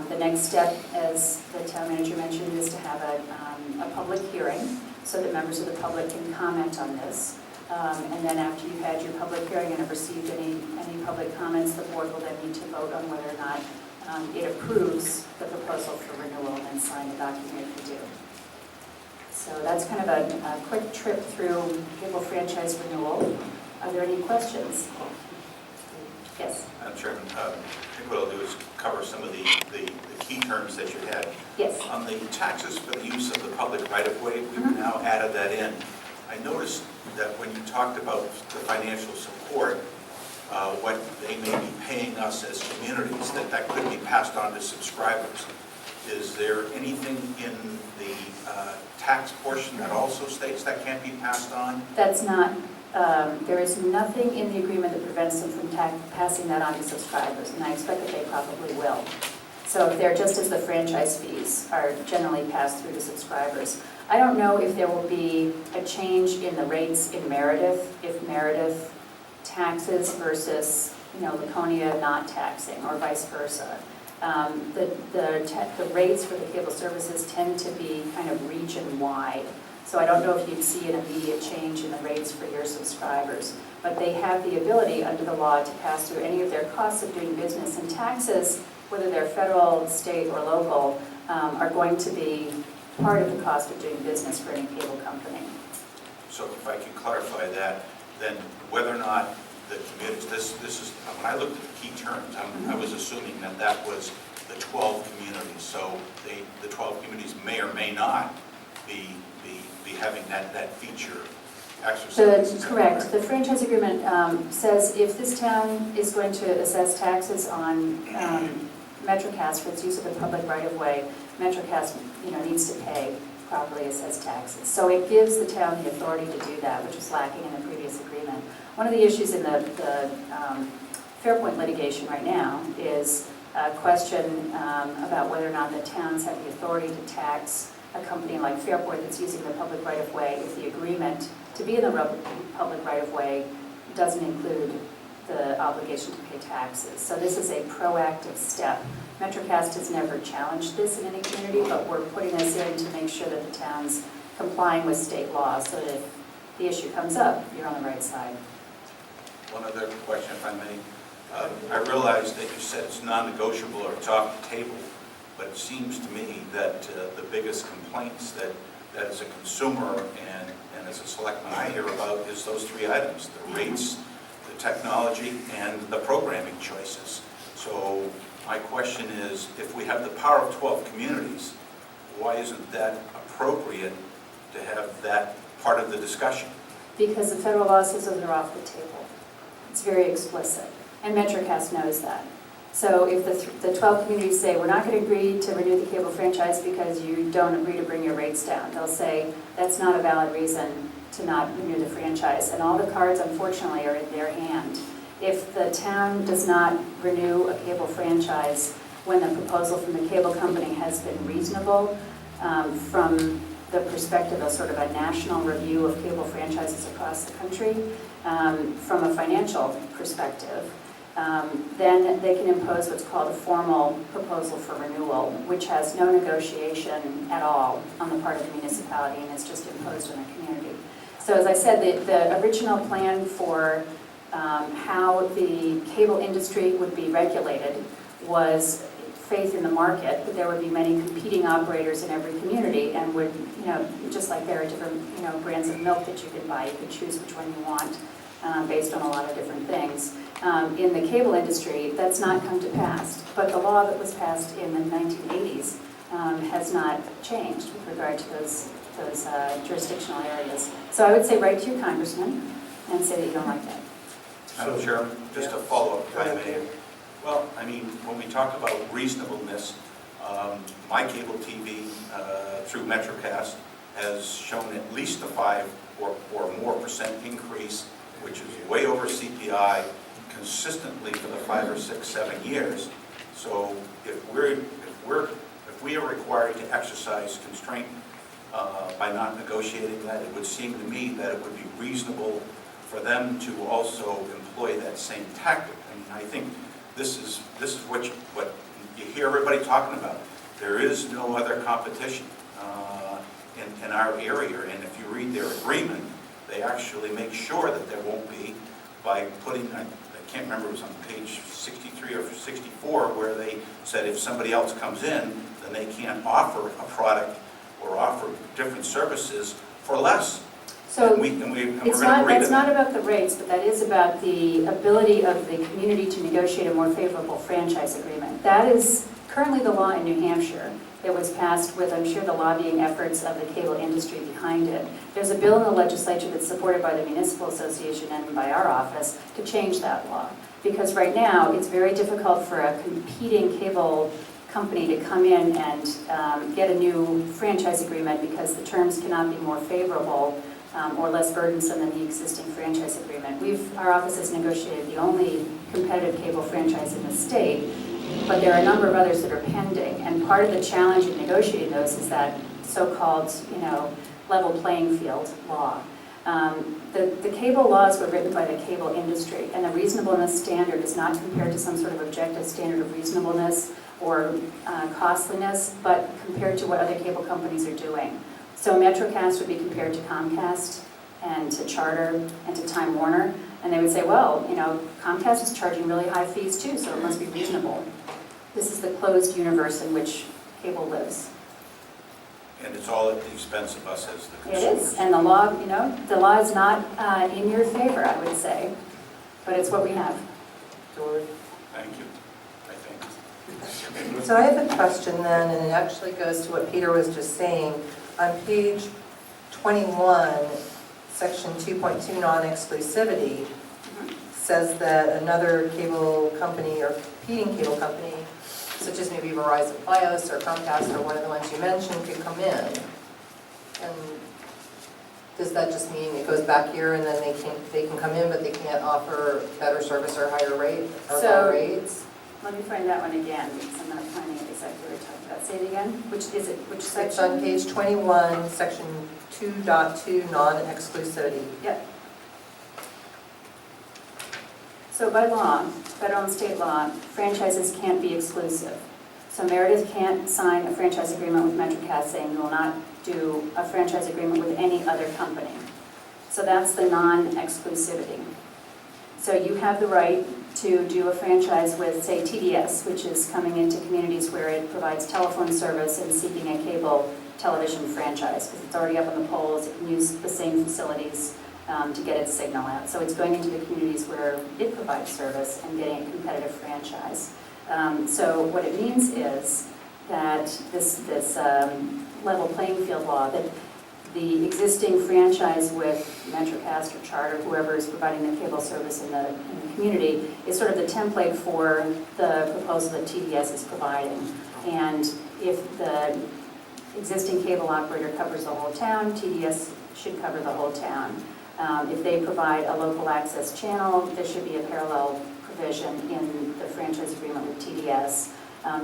The next step, as the town manager mentioned, is to have a public hearing so that members of the public can comment on this. And then after you've had your public hearing and have received any public comments, the board will then need to vote on whether or not it approves the proposal for renewal and then sign the document if you do. So that's kind of a quick trip through cable franchise renewal. Are there any questions? Yes. Madam Chairman, I think what I'll do is cover some of the key terms that you had. Yes. On the taxes for the use of the public right-of-way, we've now added that in. I noticed that when you talked about the financial support, what they may be paying us as communities, that could be passed on to subscribers. Is there anything in the tax portion that also states that can't be passed on? That's not, there is nothing in the agreement that prevents them from passing that on to subscribers, and I expect that they probably will. So if they're just as the franchise fees are generally passed through to subscribers. I don't know if there will be a change in the rates in Meredith, if Meredith taxes versus, Laconia not taxing, or vice versa. The rates for the cable services tend to be kind of region-wide. So I don't know if you'd see an immediate change in the rates for your subscribers. But they have the ability under the law to pass through any of their costs of doing business, and taxes, whether they're federal, state, or local, are going to be part of the cost of doing business for any cable company. So if I can clarify that, then whether or not the communities, this is, when I looked at the key terms, I was assuming that was the 12 communities. So the 12 communities may or may not be having that feature exercised. Correct. The franchise agreement says if this town is going to assess taxes on MetroCast for its use of the public right-of-way, MetroCast needs to pay properly assessed taxes. So it gives the town the authority to do that, which was lacking in the previous agreement. One of the issues in the Fairpoint litigation right now is a question about whether or not the towns have the authority to tax a company like Fairpoint that's using the public right-of-way if the agreement to be in the public right-of-way doesn't include the obligation to pay taxes. So this is a proactive step. MetroCast has never challenged this in any community, but we're putting this in to make sure that the town's complying with state law so that if the issue comes up, you're on the right side. One other question, if I may. I realize that you said it's non-negotiable or it's off the table, but it seems to me that the biggest complaints that as a consumer and as a selectman I hear about is those three items: the rates, the technology, and the programming choices. So my question is, if we have the power of 12 communities, why isn't that appropriate to have that part of the discussion? Because the federal law says those are off the table. It's very explicit, and MetroCast knows that. So if the 12 communities say, we're not going to agree to renew the cable franchise because you don't agree to bring your rates down, they'll say, that's not a valid reason to not renew the franchise. And all the cards, unfortunately, are in their hand. If the town does not renew a cable franchise when the proposal from the cable company has been reasonable, from the perspective of sort of a national review of cable franchises across the country, from a financial perspective, then they can impose what's called a formal proposal for renewal, which has no negotiation at all on the part of the municipality and is just imposed on the community. So as I said, the original plan for how the cable industry would be regulated was faith in the market, that there would be many competing operators in every community and would, just like there are different, brands of milk that you can buy, you can choose which one you want based on a lot of different things. In the cable industry, that's not come to pass, but the law that was passed in the 1980s has not changed with regard to those jurisdictional areas. So I would say write to your congressman and say that you don't like that. Madam Chairman, just a follow-up, if I may. Well, I mean, when we talk about reasonableness, my cable TV through MetroCast has shown at least a 5 or more % increase, which is way over CPI consistently for the 5 or 6, 7 years. So if we are required to exercise constraint by not negotiating that, it would seem to me that it would be reasonable for them to also employ that same tactic. I mean, I think this is what you hear everybody talking about. There is no other competition in our area, and if you read their agreement, they actually make sure that there won't be by putting, I can't remember, it was on page 63 or 64, where they said if somebody else comes in, then they can't offer a product or offer different services for less. So and we're going to agree that's to not that. about the rates, but that is about the ability of the community to negotiate a more favorable franchise agreement. That is currently the law in New Hampshire that was passed with, I'm sure, the lobbying efforts of the cable industry behind it. There's a bill in the legislature that's supported by the Municipal Association and by our office to change that law. Because right now, it's very difficult for a competing cable company to come in and get a new franchise agreement because the terms cannot be more favorable or less burdensome than the existing franchise agreement. Our office has negotiated the only competitive cable franchise in the state, but there are a number of others that are pending. And part of the challenge in negotiating those is that so-called, level playing field law. The cable laws were written by the cable industry, and the reasonableness standard is not compared to some sort of objective standard of reasonableness or costliness, but compared to what other cable companies are doing. So MetroCast would be compared to Comcast and to Charter and to Time Warner, and they would say, well, Comcast is charging really high fees too, so it must be reasonable. This is the closed universe in which cable lives. And it's all at the expense of us as the It consumers. is, and the law is not in your favor, I would say, but it's what we have. George? Thank you, I think. So I have a question then, and it actually goes to what Peter was just saying. On page 21, section 2.2, non-exclusivity, says that another cable company or competing cable company, such as maybe Verizon Fios or Comcast or one of the ones you mentioned, could come in. And does that just mean it goes back here and then they can come in, but they can't offer better service or higher rate or lower rates? Let me find that one again, because I'm not finding it exactly what we're talking about. Say it again. Which section? It's on page 21, section 2.2, non-exclusivity. Yep. So by law, federal and state law, franchises can't be exclusive. So Meredith can't sign a franchise agreement with MetroCast saying you will not do a franchise agreement with any other company. So that's the non-exclusivity. So you have the right to do a franchise with, say, TDS, which is coming into communities where it provides telephone service and seeking a cable television franchise, because it's already up on the poles, it can use the same facilities to get its signal out. So it's going into the communities where it provides service and getting a competitive franchise. So what it means is that this level playing field law, that the existing franchise with MetroCast or Charter, whoever is providing the cable service in the community, is sort of the template for the proposal that TDS is providing. And if the existing cable operator covers the whole town, TDS should cover the whole town. If they provide a local access channel, there should be a parallel provision in the franchise agreement with TDS.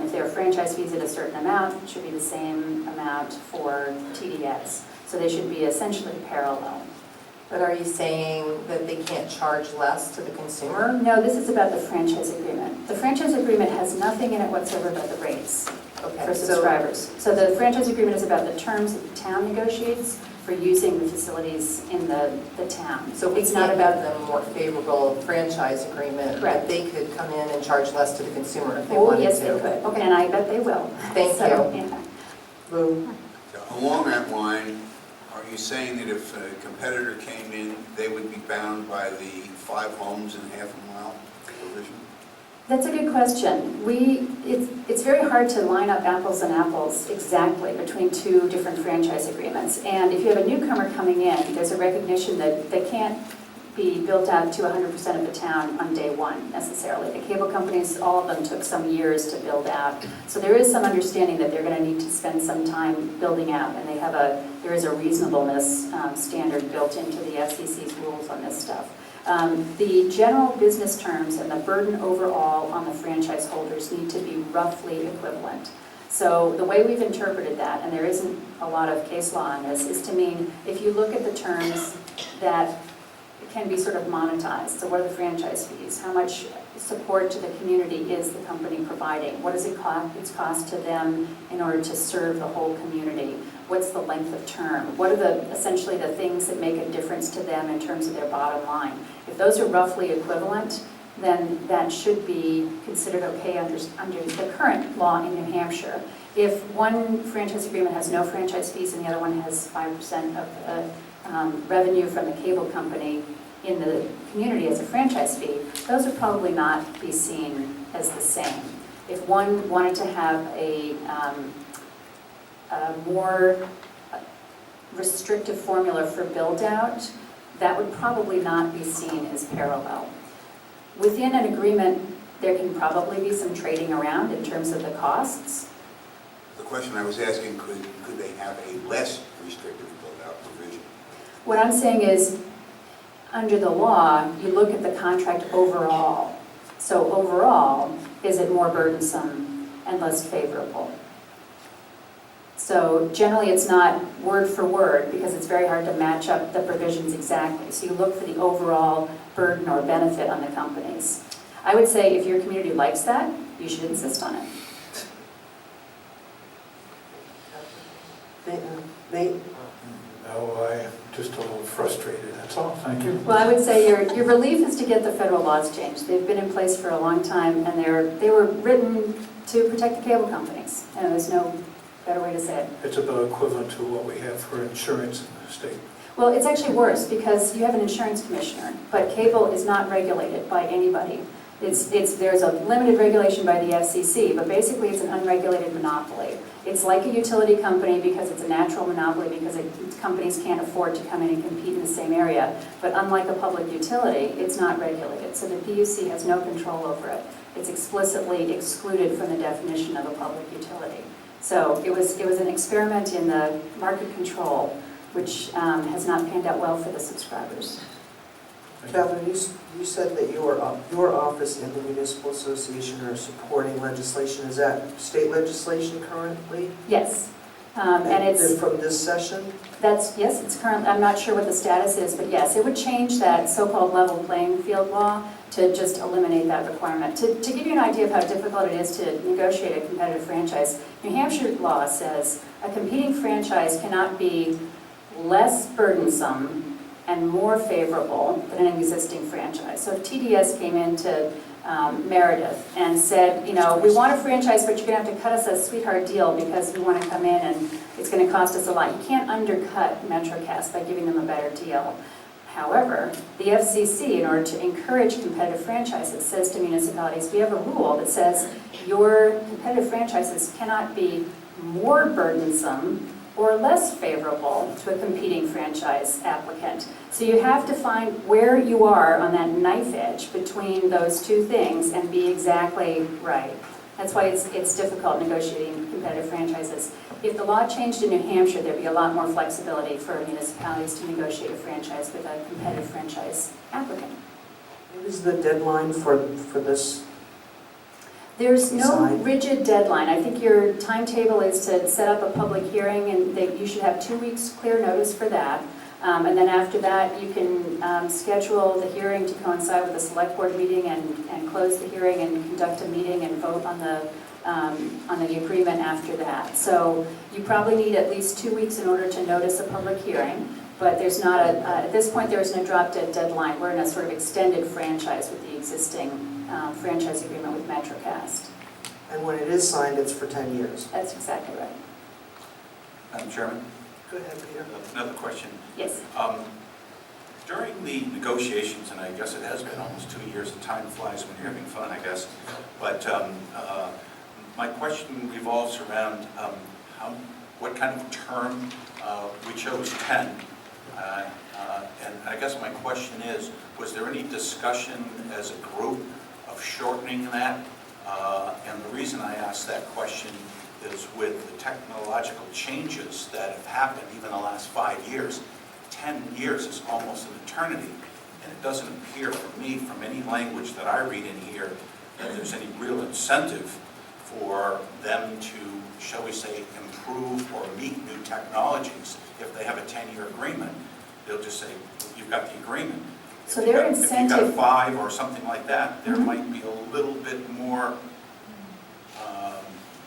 If there are franchise fees at a certain amount, it should be the same amount for TDS. So they should be essentially parallel. But are you saying that they can't charge less to the consumer? No, this is about the franchise agreement. The franchise agreement has nothing in it whatsoever about the rates for subscribers. So the franchise agreement is about the terms that the town negotiates for using the facilities in the town. So we It's can't not give about them a more favorable franchise agreement, but Correct. they could come in and charge less to the consumer if they Oh, wanted to. yes, they could. Okay, and I bet they will. Thank So, you. yeah. Lou? Along that line, are you saying that if a competitor came in, they would be bound by the 5 homes in half a mile provision? That's a good question. It's very hard to line up apples and apples exactly between two different franchise agreements. And if you have a newcomer coming in, there's a recognition that they can't be built out to 100% of the town on day one necessarily. The cable companies, all of them took some years to build out. So there is some understanding that they're going to need to spend some time building out, and there is a reasonableness standard built into the FCC's rules on this stuff. The general business terms and the burden overall on the franchise holders need to be roughly equivalent. So the way we've interpreted that, and there isn't a lot of case law on this, is to mean if you look at the terms that can be sort of monetized. So what are the franchise fees? How much support to the community is the company providing? What does it cost to them in order to serve the whole community? What's the length of term? What are essentially the things that make a difference to them in terms of their bottom line? If those are roughly equivalent, then that should be considered okay under the current law in New Hampshire. If one franchise agreement has no franchise fees and the other one has 5% of the revenue from the cable company in the community as a franchise fee, those would probably not be seen as the same. If one wanted to have a more restrictive formula for build-out, that would probably not be seen as parallel. Within an agreement, there can probably be some trading around in terms of the costs. The question I was asking, could they have a less restrictive build-out provision? What I'm saying is, under the law, you look at the contract overall. So overall, is it more burdensome and less favorable? So generally, it's not word for word because it's very hard to match up the provisions exactly. So you look for the overall burden or benefit on the companies. I would say if your community likes that, you should insist on it. Nate? No, I'm just a little frustrated, that's all, thank you. Well, I would say your relief is to get the federal laws changed. They've been in place for a long time, and they were written to protect the cable companies, and there's no better way to say it. It's about equivalent to what we have for insurance in the state. Well, it's actually worse because you have an insurance commissioner, but cable is not regulated by anybody. There's a limited regulation by the FCC, but basically it's an unregulated monopoly. It's like a utility company because it's a natural monopoly because companies can't afford to come in and compete in the same area. But unlike a public utility, it's not regulated. So the PUC has no control over it. It's explicitly excluded from the definition of a public utility. So it was an experiment in the market control, which has not panned out well for the subscribers. Catherine, you said that your office and the Municipal Association are supporting legislation. Is that state legislation currently? Yes, and it's From this session? yes, it's current. I'm not sure what the status is, but yes, it would change that so-called level playing field law to just eliminate that requirement. To give you an idea of how difficult it is to negotiate a competitive franchise, New Hampshire law says a competing franchise cannot be less burdensome and more favorable than an existing franchise. So if TDS came into Meredith and said, we want a franchise, but you're going to have to cut us a sweetheart deal because we want to come in and it's going to cost us a lot. You can't undercut MetroCast by giving them a better deal. However, the FCC, in order to encourage competitive franchises, says to municipalities, we have a rule that says your competitive franchises cannot be more burdensome or less favorable to a competing franchise applicant. So you have to find where you are on that knife edge between those two things and be exactly right. That's why it's difficult negotiating competitive franchises. If the law changed in New Hampshire, there'd be a lot more flexibility for municipalities to negotiate a franchise with a competitive franchise applicant. What is the deadline for this? There's no Decide. rigid deadline. I think your timetable is to set up a public hearing, and you should have 2 weeks clear notice for that. And then after that, you can schedule the hearing to coincide with the select board meeting and close the hearing and conduct a meeting and vote on the agreement after that. So You probably need at least 2 weeks in order to notice a public hearing, but there's not at this point, there isn't a drop-dead deadline. We're in a sort of extended franchise with the existing franchise agreement with MetroCast. And when it is signed, it's for 10 years. That's exactly right. Madam Chairman, Go ahead, Peter. another question. Yes. During the negotiations, and I guess it has been almost 2 years, and time flies when you're having fun, I guess, but my question revolves around what kind of term we chose 10. And I guess my question is, was there any discussion as a group of shortening that? And the reason I ask that question is with the technological changes that have happened even the last 5 years, 10 years is almost an eternity. And it doesn't appear for me from any language that I read in here that there's any real incentive for them to, shall we say, improve or meet new technologies. If they have a 10-year agreement, they'll just say, you've got the agreement. So their If you've got incentive, 5 or something like that, there might be a little bit more,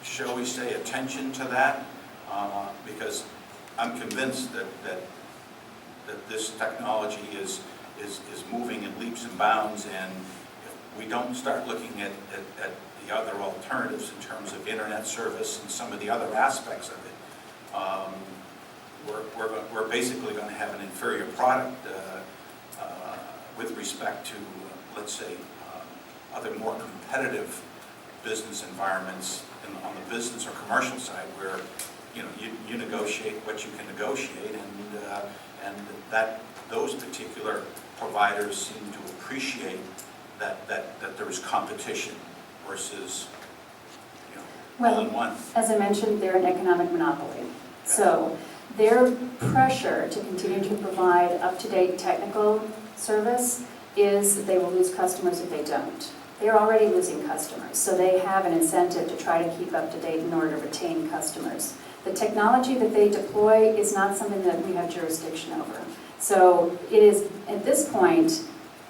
shall we say, attention to that, because I'm convinced that this technology is moving in leaps and bounds, and if we don't start looking at the other alternatives in terms of internet service and some of the other aspects of it, we're basically going to have an inferior product with respect to, let's say, other more competitive business environments on the business or commercial side, where you negotiate what you can negotiate, and that those particular providers seem to appreciate that there is competition versus all in one. as I mentioned, they're an economic monopoly. So their pressure to continue to provide up-to-date technical service is that they will lose customers if they don't. They're already losing customers, so they have an incentive to try to keep up to date in order to retain customers. The technology that they deploy is not something that we have jurisdiction over. So it is, at this point,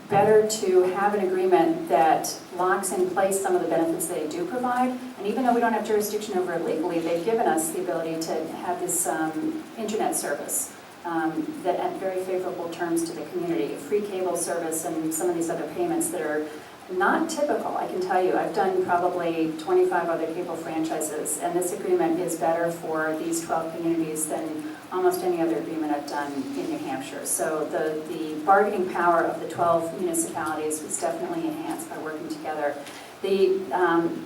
better to have an agreement that locks in place some of the benefits they do provide. And even though we don't have jurisdiction over it legally, they've given us the ability to have this internet service that at very favorable terms to the community, free cable service and some of these other payments that are not typical. I can tell you, I've done probably 25 other cable franchises, and this agreement is better for these 12 communities than almost any other agreement I've done in New Hampshire. So the bargaining power of the 12 municipalities was definitely enhanced by working together. The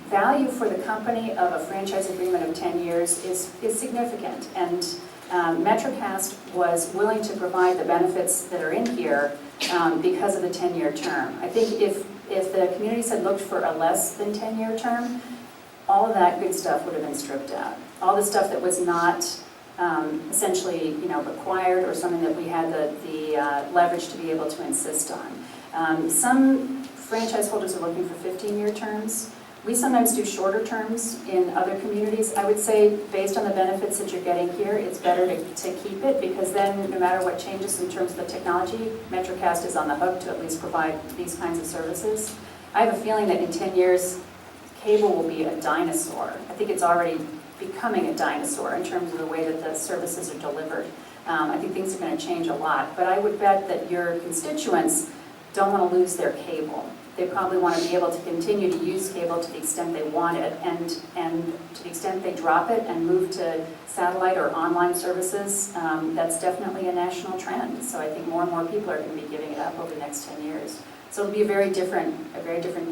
value for the company of a franchise agreement of 10 years is significant, and MetroCast was willing to provide the benefits that are in here because of the 10-year term. I think if the communities had looked for a less than 10-year term, all of that good stuff would have been stripped out. All the stuff that was not essentially, required or something that we had the leverage to be able to insist on. Some franchise holders are looking for 15-year terms. We sometimes do shorter terms in other communities. I would say, based on the benefits that you're getting here, it's better to keep it, because then no matter what changes in terms of the technology, MetroCast is on the hook to at least provide these kinds of services. I have a feeling that in 10 years, cable will be a dinosaur. I think it's already becoming a dinosaur in terms of the way that the services are delivered. I think things are going to change a lot, but I would bet that your constituents don't want to lose their cable. They probably want to be able to continue to use cable to the extent they want it, and to the extent they drop it and move to satellite or online services, that's definitely a national trend. So I think more and more people are going to be giving it up over the next 10 years. So it'll be a very different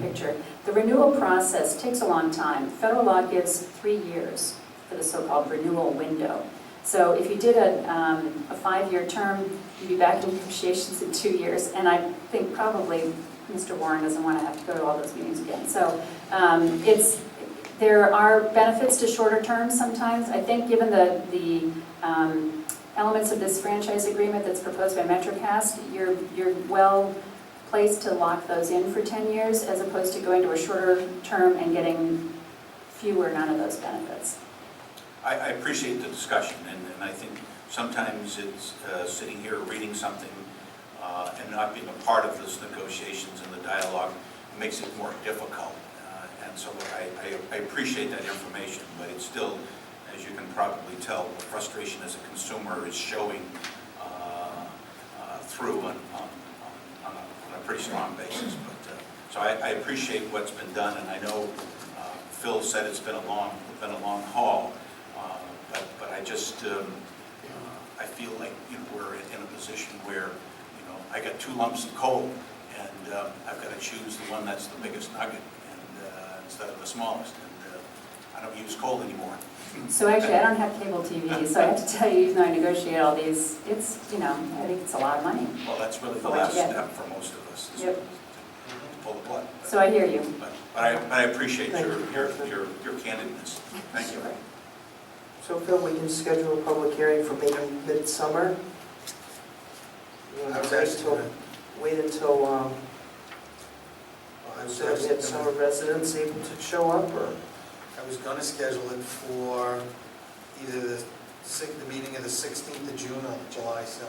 picture. The renewal process takes a long time. Federal law gives 3 years for the so-called renewal window. So if you did a 5-year term, you'd be back in negotiations in 2 years, and I think probably Mr. Warren doesn't want to have to go to all those meetings again. So there are benefits to shorter terms sometimes. I think given the elements of this franchise agreement that's proposed by MetroCast, you're well placed to lock those in for 10 years as opposed to going to a shorter term and getting fewer, none of those benefits. I appreciate the discussion, and I think sometimes it's sitting here reading something and not being a part of those negotiations and the dialogue makes it more difficult. And so I appreciate that information, but it's still, as as you can probably tell, the frustration as a consumer is showing through on a pretty strong basis. But so I appreciate what's been done, and I know Phil said it's been a long haul, but I just I feel like we're in a position where I got 2 lumps of coal, and I've got to choose the one that's the biggest nugget, and instead of the smallest. And I don't use coal anymore. So actually, I don't have cable TV, so I have to tell you, even though I negotiate all these, it's, I think it's a lot of money. Well, that's really the For what last you get. step for most of us, is Yep. to pull the plug. So I hear you. But I appreciate Thank your you. candidness. Thank you. So Phil, we can schedule a public hearing for maybe midsummer? You want I was to actually wait until I was so actually midsummer residents able to show up, or? I was going to schedule it for either the meeting of the 16th of June or July 7th.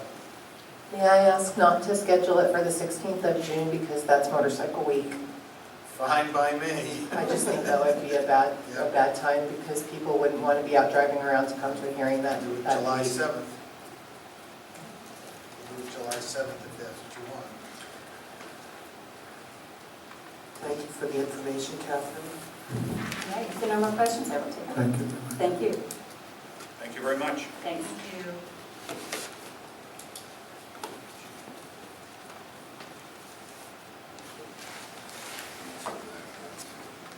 May I ask not to schedule it for the 16th of June because that's Motorcycle Week? Fine by me. I just think that would be a bad time because people wouldn't want to be out driving around to come to a hearing that Do it that July week. 7th. Do it July 7th if that's what you want. Thank you for the information, Catherine. All right, if there are no more questions, I will take them. Thank you. Thank you. Thank you very much. Thanks.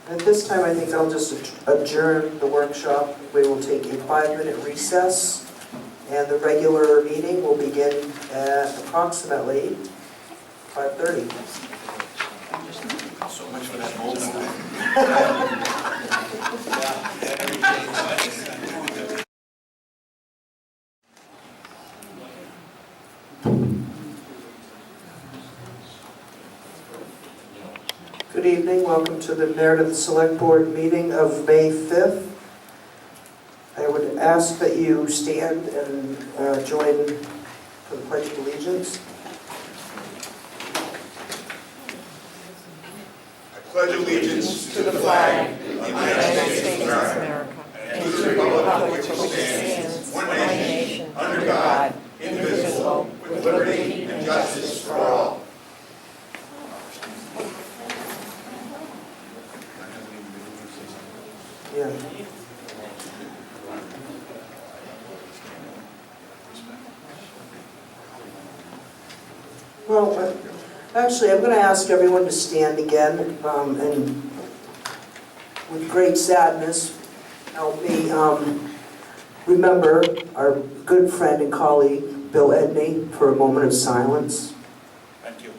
At this time, I think I'll just adjourn the workshop. We will take a 5-minute recess, and the regular meeting will begin at approximately 5:30. So much for that mold. Good evening, welcome to the Meredith Select Board meeting of May 5th. I would ask that you stand and join for the Pledge of Allegiance. Pledge allegiance to the flag of the United States of America and to the republic for which it stands, one nation, under God, indivisible, with liberty and justice for all. Yeah. Well, actually, I'm going to ask everyone to stand again, and with great sadness, help me remember our good friend and colleague, Bill Edney, for a moment of silence. Thank you.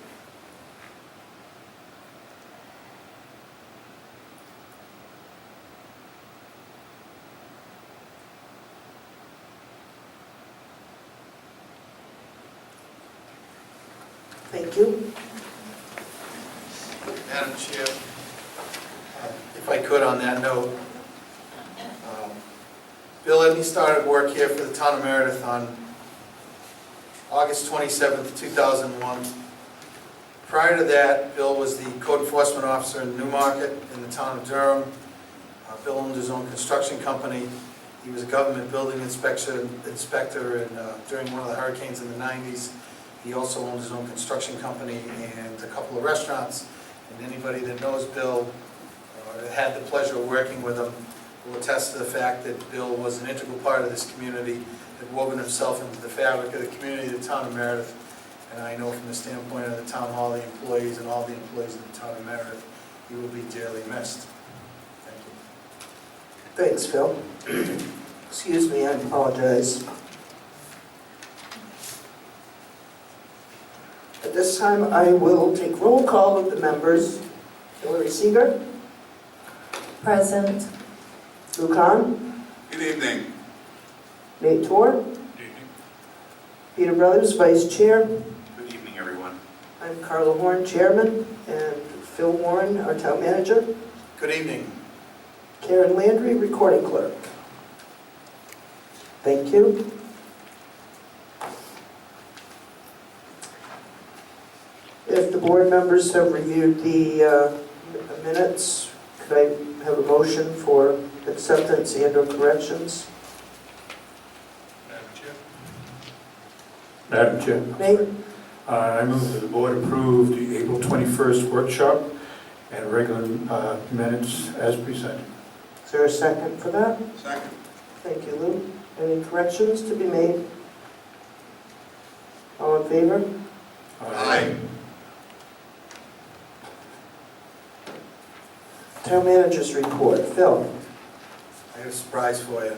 Thank you. Madam Chair, if I could on that note, Bill Edney started work here for the town of Meredith on August 27th, 2001. Prior to that, Bill was the code enforcement officer in Newmarket in the town of Durham. Bill owned his own construction company. He was a government building inspector during one of the hurricanes in the 90s. He also owned his own construction company and a couple of restaurants. And anybody that knows Bill or had the pleasure of working with him will attest to the fact that Bill was an integral part of this community, had woven himself into the fabric of the community of the town of Meredith. And I know from the standpoint of the town hall, the employees and all the employees of the town of Meredith, he will be dearly missed. Thank you. Thanks, Phil. Excuse me, I apologize. At this time, I will take roll call of the members. Hillary Seeger, Present. Lou Khan, Good evening. Nate Tor, Peter Brothers, Vice Chair. Good evening, everyone. I'm Carla Horn, Chairman, and Phil Warren, our Town Manager. Good evening. Karen Landry, Recording Clerk. Thank you. If the board members have reviewed the minutes, could I have a motion for acceptance and/or corrections? Madam Chair? Madam Chair, Nate? I move that the board approve the April 21st workshop and regular minutes as presented. Is there a second for that? Second. Thank you, Lou. Any corrections to be made? All in favor? Aye. Town managers report. Phil? I have a surprise for you.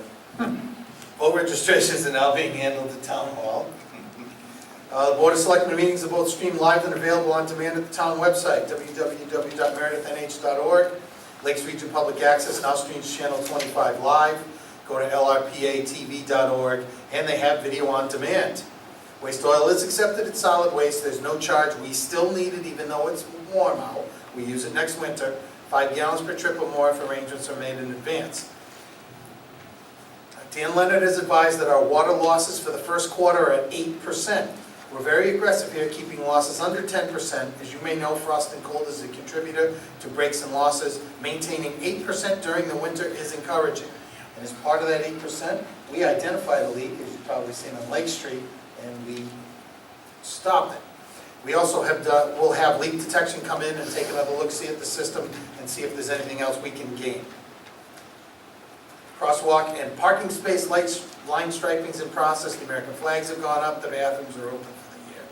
Vote registrations are now being handled at Town Hall. The Board of Selectmen meetings are both streamed live and available on demand at the town website, www.meredithnh.org. Lakes Region Public Access now streams Channel 25 live. Go to lrpatv.org, and they have video on demand. Waste oil is accepted at solid waste. There's no charge. We still need it even though it's warm out. We use it next winter. 5 gallons per trip or more if arrangements are made in advance. Dan Leonard has advised that our water losses for the first quarter are at 8%. We're very aggressive here, keeping losses under 10%. As you may know, frost and cold is a contributor to breaks and losses. Maintaining 8% during the winter is encouraging. And as part of that 8%, we identified a leak, as you've probably seen on Lake Street, and we stopped it. We also will have leak detection come in and take another look, see at the system, and see if there's anything else we can gain. Crosswalk and parking space line striping's in process. The American flags have gone up. The bathrooms are open for the year.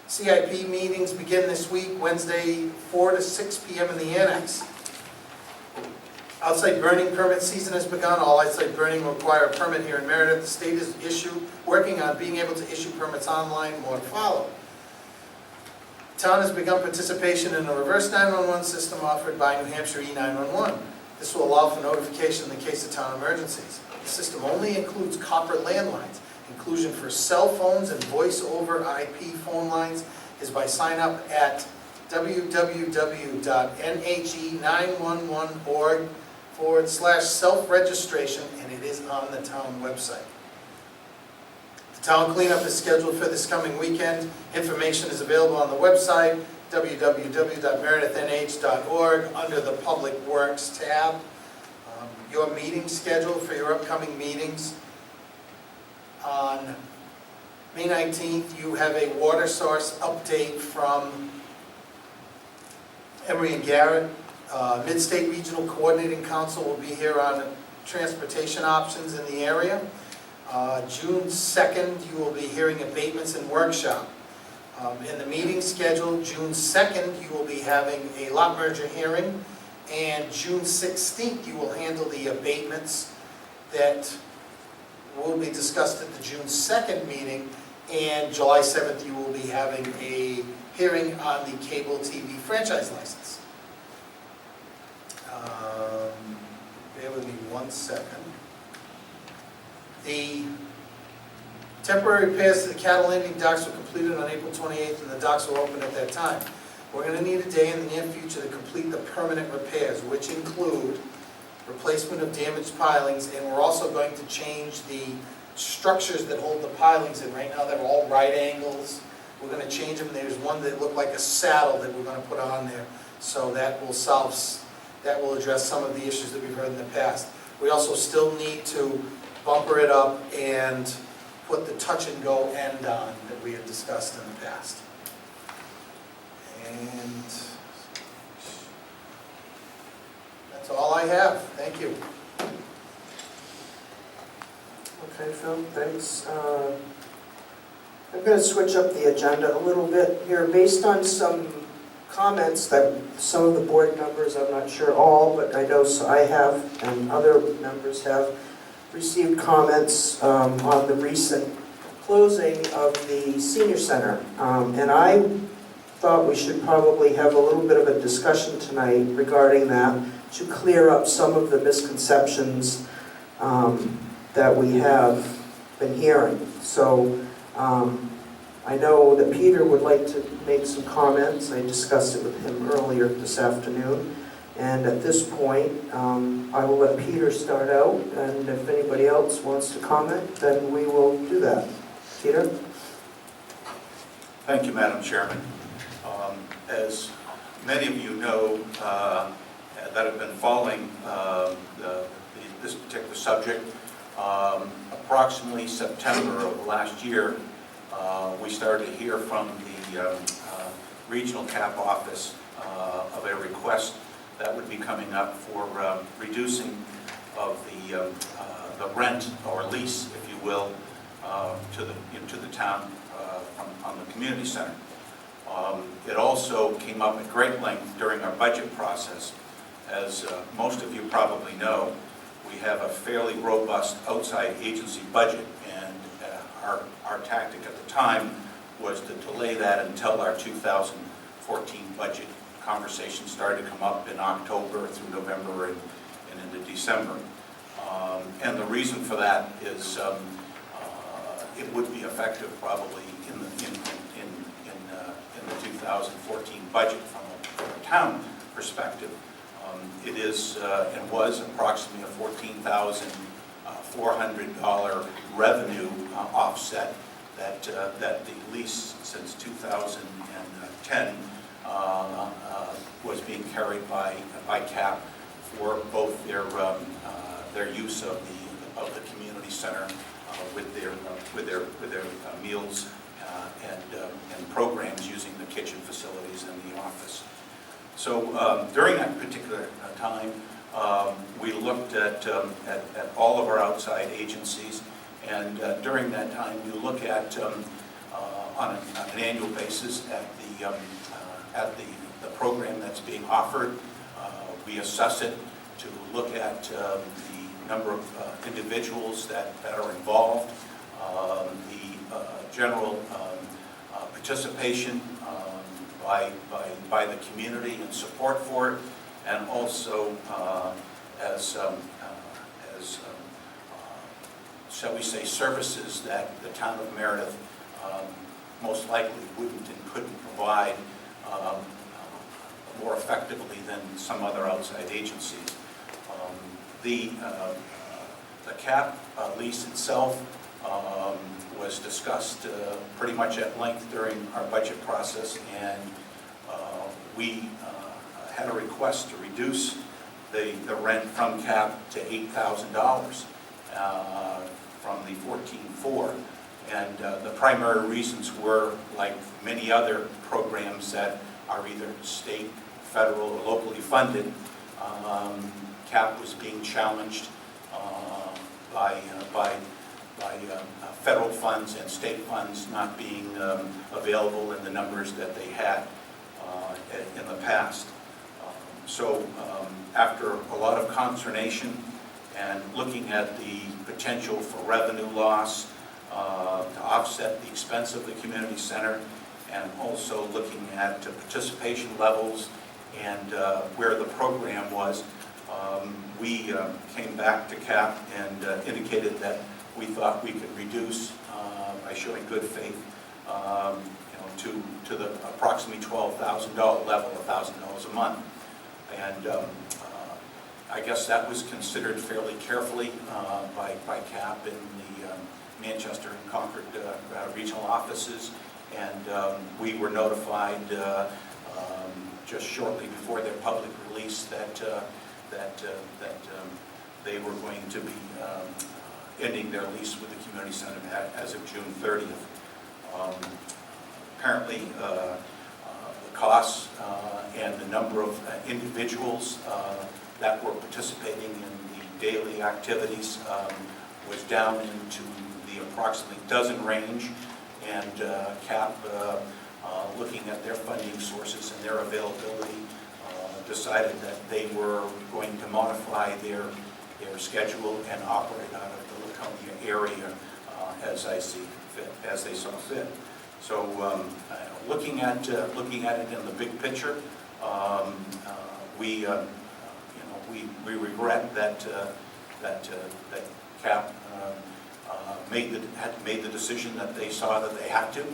CIP meetings begin this week, Wednesday, 4 to 6 p.m. in the annex. Outside burning permit season has begun. All outside burning will require a permit here in Meredith. The state is working on being able to issue permits online, more to follow. The town has begun participation in a reverse 911 system offered by New Hampshire E911. This will allow for notification in the case of town emergencies. The system only includes copper landlines. Inclusion for cell phones and voice over IP phone lines is by sign up at www.nhe911.org/self-registration, and it is on the town website. The town cleanup is scheduled for this coming weekend. Information is available on the website, www.meredithnh.org, under the Public Works tab. Your meeting schedule for your upcoming meetings. On May 19th, you have a water source update from Emery and Garrett. Mid-State Regional Coordinating Council will be here on transportation options in the area. June 2nd, you will be hearing abatements and workshop. In the meeting schedule, June 2nd, you will be having a lot merger hearing, and June 16th, you will handle the abatements that will be discussed at the June 2nd meeting, and July 7th, you will be having a hearing on the cable TV franchise license. Bear with me 1 second. The temporary repairs to the cattle landing docks were completed on April 28th, and the docks will open at that time. We're going to need a day in the near future to complete the permanent repairs, which include replacement of damaged pilings, and we're also going to change the structures that hold the pilings in. Right now, they're all right angles. We're going to change them. There's one that looked like a saddle that we're going to put on there, so that will address some of the issues that we've heard in the past. We also still need to bumper it up and put the touch-and-go end on that we had discussed in the past. And that's all I have. Thank you. Okay, Phil, thanks. I'm going to switch up the agenda a little bit here based on some comments that some of the board members, I'm not sure all, but I know I have and other members have received comments on the recent closing of the senior center. And I thought we should probably have a little bit of a discussion tonight regarding that to clear up some of the misconceptions that we have been hearing. So I know that Peter would like to make some comments. I discussed it with him earlier this afternoon. And at this point, I will let Peter start out, and if anybody else wants to comment, then we will do that. Peter? Thank you, Madam Chairman. As many of you know that have been following this particular subject, Approximately September of last year, we started to hear from the regional CAP office of a request that would be coming up for reducing of the rent or lease, if you will, to the town on the community center. It also came up at great length during our budget process. As most of you probably know, we have a fairly robust outside agency budget, and our tactic at the time was to delay that until our 2014 budget conversation started to come up in October through November and into December. And the reason for that is it would be effective probably in the 2014 budget from a town perspective. It is and was approximately a $14,400 revenue offset that the lease since 2010 was being carried by CAP for both their use of the community center with their meals and programs using the kitchen facilities and the office. So during that particular time, we looked at all of our outside agencies, and during that time, you look at on an annual basis at the program that's being offered. We assess it to look at the number of individuals that are involved, the general participation by the community and support for it, and also shall we say, services that the town of Meredith most likely wouldn't and couldn't provide more effectively than some other outside agencies. The CAP lease itself was discussed pretty much at length during our budget process, and we had a request to reduce the rent from CAP to $8,000 from the $14,400. And the primary reasons were, like many other programs that are either state, federal, or locally funded, CAP was being challenged by federal funds and state funds not being available in the numbers that they had in the past. So after a lot of consternation and looking at the potential for revenue loss to offset the expense of the community center, and also looking at participation levels and where the program was, we came back to CAP and indicated that we thought we could reduce, by showing good faith, to the approximately $12,000 level, $1,000 a month. And I guess that was considered fairly carefully by CAP in the Manchester and Concord regional offices, and we were notified just shortly before their public release that they were going to be ending their lease with the community center as of June 30th. Apparently, the costs and the number of individuals that were participating in the daily activities was down into the approximately dozen range, and CAP, looking at their funding sources and their availability, decided that they were going to modify their schedule and operate out of the Laconia area as they saw fit. So looking at it in the big picture, we regret that CAP made the decision that they saw that they had to.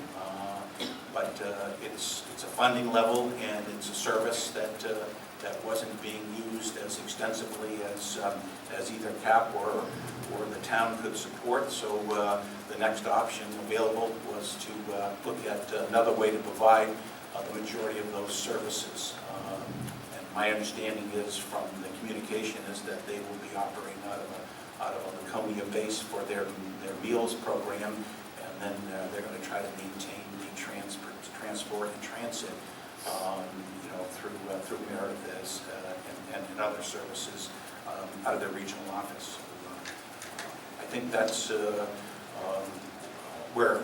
But it's a funding level, and it's a service that wasn't being used as extensively as either CAP or the town could support. So the next option available was to look at another way to provide the majority of those services. And my understanding is from the communication is that they will be operating out of out of a Laconia base for their meals program, and then they're going to try to maintain the transport and transit, through Meredith and other services out of their regional office. So, I think that's where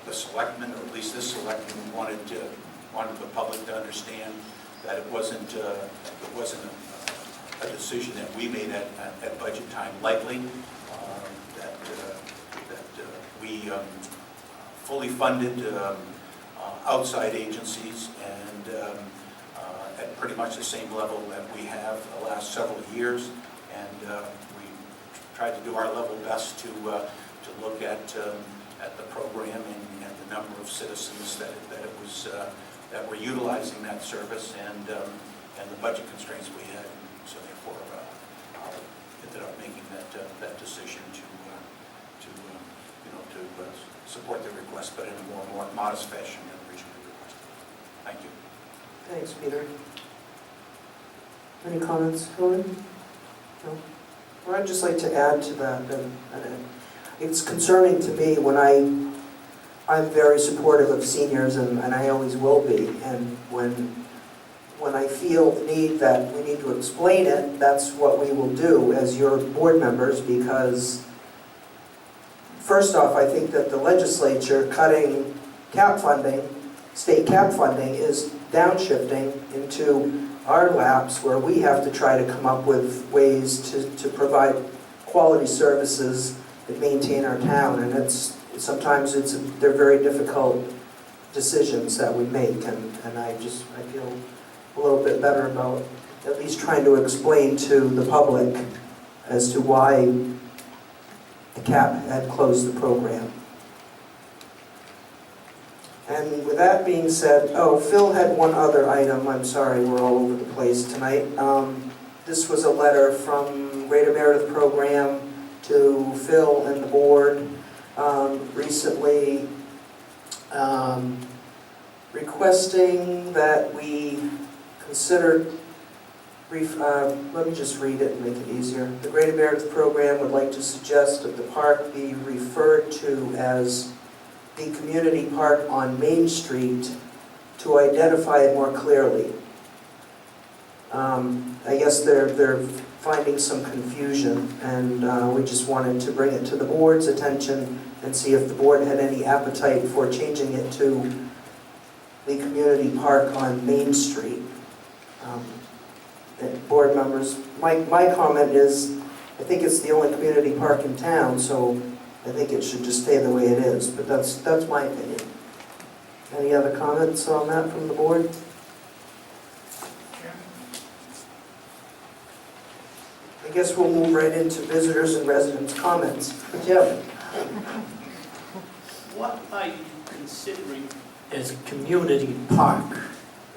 the selectmen, or at least this selectman, wanted the public to understand that it wasn't a decision that we made at budget time lightly, that we fully funded outside agencies and at pretty much the same level that we have the last several years, and we tried to do our level best to look at the program and the number of citizens that were utilizing that service, and the budget constraints we had. So therefore, ended up making that decision to support the request, but in a more modest fashion than originally requested. Thank you. Thanks, Peter. Any comments, Helen? No? Well, I'd just like to add to that, it's concerning to me when I'm very supportive of seniors, and I always will be, and when I feel the need that we need to explain it, that's what we will do as your board members, because first off, I think that the legislature cutting cap funding, state cap funding, is downshifting into our laps, where we have to try to come up with ways to provide quality services and maintain our town, and sometimes they're very difficult decisions that we make, and I feel a little bit better about at least trying to explain to the public as to why the cap had closed the program. And with that being said, Phil had one other item. I'm sorry, we're all over the place tonight. This was a letter from Greater Meredith Program to Phil and the board recently, requesting that we consider, let me just read it and make it easier. The Greater Meredith Program would like to suggest that the park be referred to as the community park on Main Street to identify it more clearly. I guess they're finding some confusion, and we just wanted to bring it to the board's attention and see if the board had any appetite for changing it to the community park on Main Street. Board members, my comment is, I think it's the only community park in town, so I think it should just stay the way it is, but that's my opinion. Any other comments on that from the board? I guess we'll move right into visitors and residents' comments. Jim? What are you considering as community park?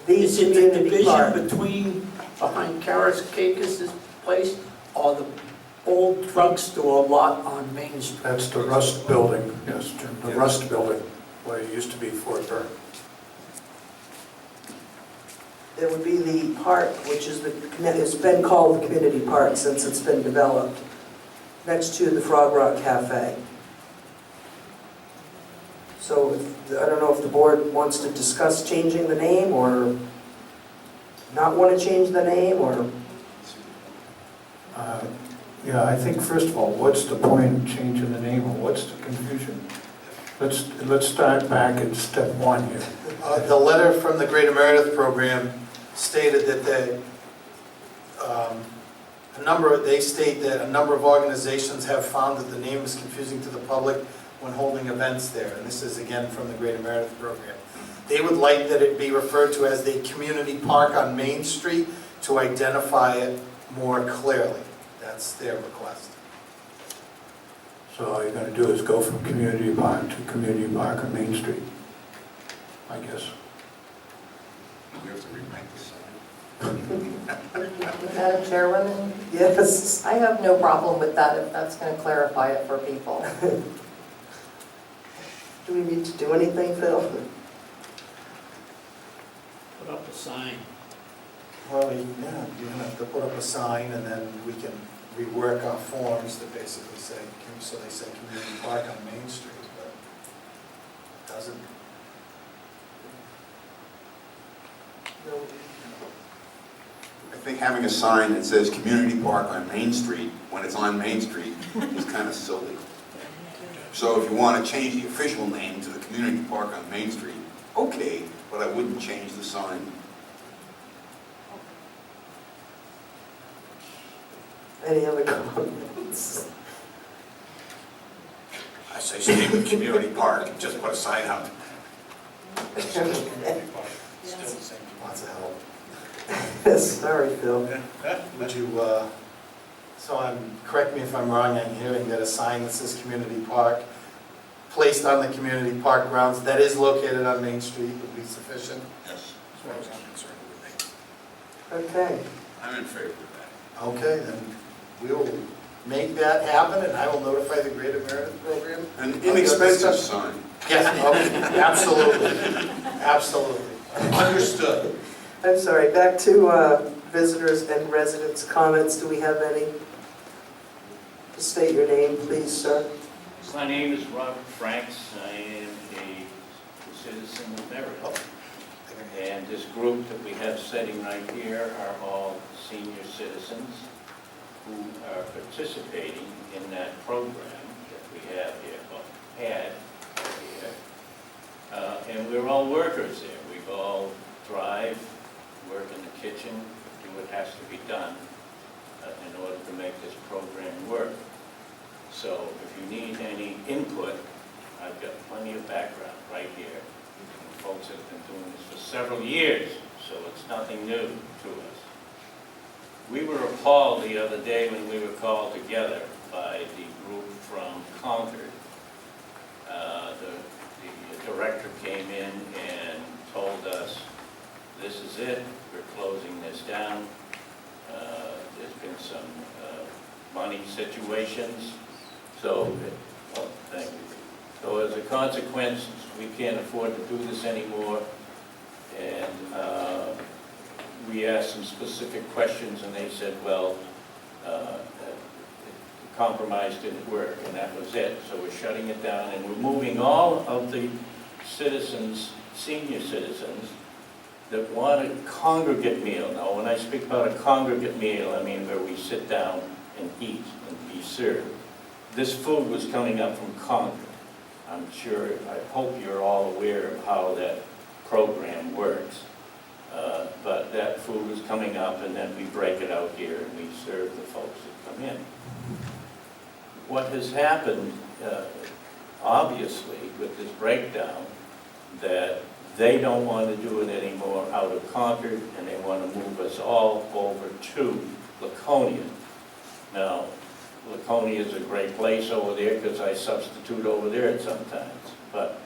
The Is it the community division park. between, behind Karis Kakis' place, or the old drugstore lot on Main Street? That's the Rust Building, yes, Jim, the Rust Building, where it used to be Fort Burke. It would be the park, which is it's been called the community park since it's been developed, next to the Frog Rock Cafe. So I don't know if the board wants to discuss changing the name, or not want to change the name, or... Yeah, I think first of all, what's the point of changing the name, or what's the confusion? Let's start back at step one here. The letter from the Greater Meredith Program stated that they state that a number of organizations have found that the name is confusing to the public when holding events there, and this is again from the Greater Meredith Program. They would like that it be referred to as the community park on Main Street to identify it more clearly. That's their request. So all you're going to do is go from community park to community park on Main Street, I guess. We have to remake the sign. Madam Chairwoman, Yes. I have no problem with that if that's going to clarify it for people. Do we need to do anything, Phil? Put up a sign. Well, yeah, you have to put up a sign, and then we can rework our forms that basically say, so they say community park on Main Street, but it doesn't. No. I think having a sign that says community park on Main Street, when it's on Main Street, is kind of silly. So if you want to change the official name to the community park on Main Street, okay, but I wouldn't change the sign. Any other comments? I say stay with community park, just put a sign out. Still the same. Lots of help. Sorry, Phil. Would you, correct me if I'm wrong, I'm hearing that a sign that says community park, placed on the community park grounds, that is located on Main Street would be sufficient? Yes. As far as I'm concerned, it would be. Okay. I'm in favor of that. Okay, then we will make that happen, and I will notify the Greater Meredith program. An inexpensive sign. Yes, okay, absolutely, absolutely. Understood. I'm sorry, back to visitors and residents' comments. Do we have any? Just state your name, please, sir. My name is Robert Franks. I am a citizen of Meredith. And this group that we have sitting right here are all senior citizens who are participating in that program that we have here, well, had here. And we're all workers there. We all drive, work in the kitchen, do what has to be done in order to make this program work. So if you need any input, I've got plenty of background right here. Folks have been doing this for several years, so it's nothing new to us. We were appalled the other day when we were called together by the group from Concord. The director came in and told us, this is it, we're closing this down. There's been some money situations, so, well, thank you. So as a consequence, we can't afford to do this anymore, and we asked some specific questions, and they said, well, compromise didn't work, and that was it. So we're shutting it down, and we're moving all of the citizens, senior citizens, that want a congregate meal. Now, when I speak about a congregate meal, I mean where we sit down and eat and be served. This food was coming up from Concord. I'm sure, I hope you're all aware of how that program works. But that food was coming up, and then we break it out here and we serve the folks that come in. What has happened, obviously, with this breakdown, that they don't want to do it anymore out of Concord, and they want to move us all over to Laconia. Now, Laconia is a great place over there because I substitute over there sometimes. But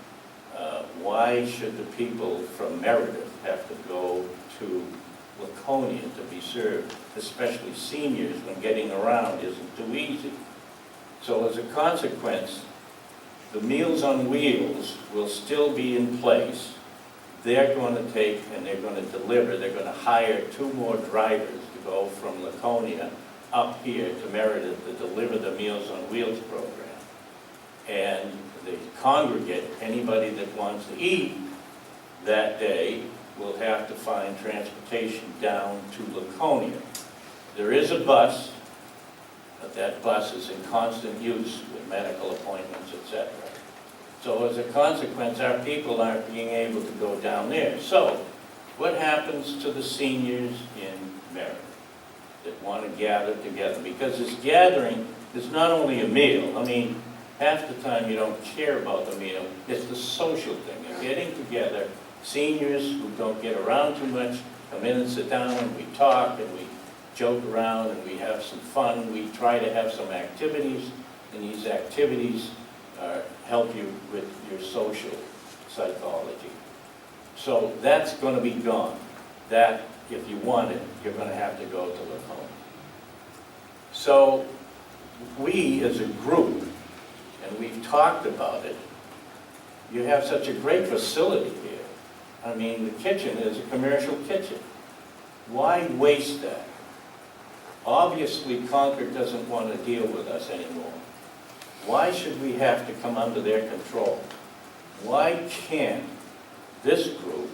why should the people from Meredith have to go to Laconia to be served, especially seniors, when getting around isn't too easy? So as a consequence, the Meals on Wheels will still be in place. They're going to take and they're going to deliver. They're going to hire 2 more drivers to go from Laconia up here to Meredith to deliver the Meals on Wheels program. And the congregate, anybody that wants to eat that day, will have to find transportation down to Laconia. There is a bus, but that bus is in constant use with medical appointments, etc. So as a consequence, our people aren't being able to go down there. So what happens to the seniors in Meredith that want to gather together? Because this gathering is not only a meal. I mean, half the time you don't care about the meal. It's the social thing. They're getting together. Seniors who don't get around too much come in and sit down and we talk and we joke around and we have some fun. We try to have some activities, and these activities help you with your social psychology. So that's going to be gone. That, if you want it, you're going to have to go to Laconia. So we as a group, and we've talked about it, you have such a great facility here. I mean, the kitchen is a commercial kitchen. Why waste that? Obviously, Concord doesn't want to deal with us anymore. Why should we have to come under their control? Why can't this group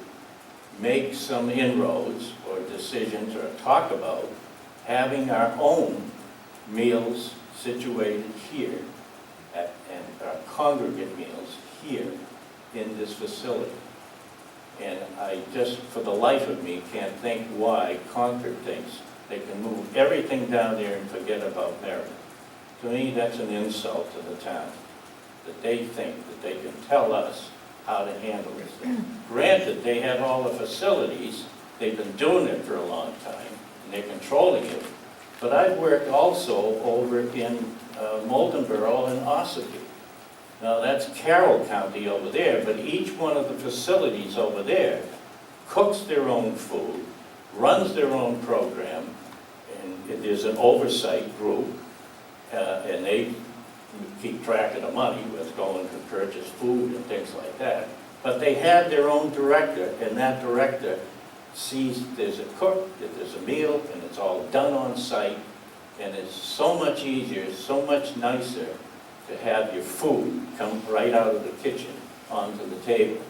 make some inroads or decisions or talk about having our own meals situated here and our congregate meals here in this facility? And I just, for the life of me, can't think why Concord thinks they can move everything down there and forget about Meredith. To me, that's an insult to the town, that they think that they can tell us how to handle this thing. Granted, they have all the facilities, they've been doing it for a long time, and they're controlling it. But I've worked also over in Moldenboro and Ossipee. Now, that's Carroll County over there, but each one of the facilities over there cooks their own food, runs their own program, and there's an oversight group, and they keep track of the money that's going to purchase food and things like that. But they have their own director, and that director sees there's a cook, that there's a meal, and it's all done on site, and it's so much easier, so much nicer to have your food come right out of the kitchen onto the table.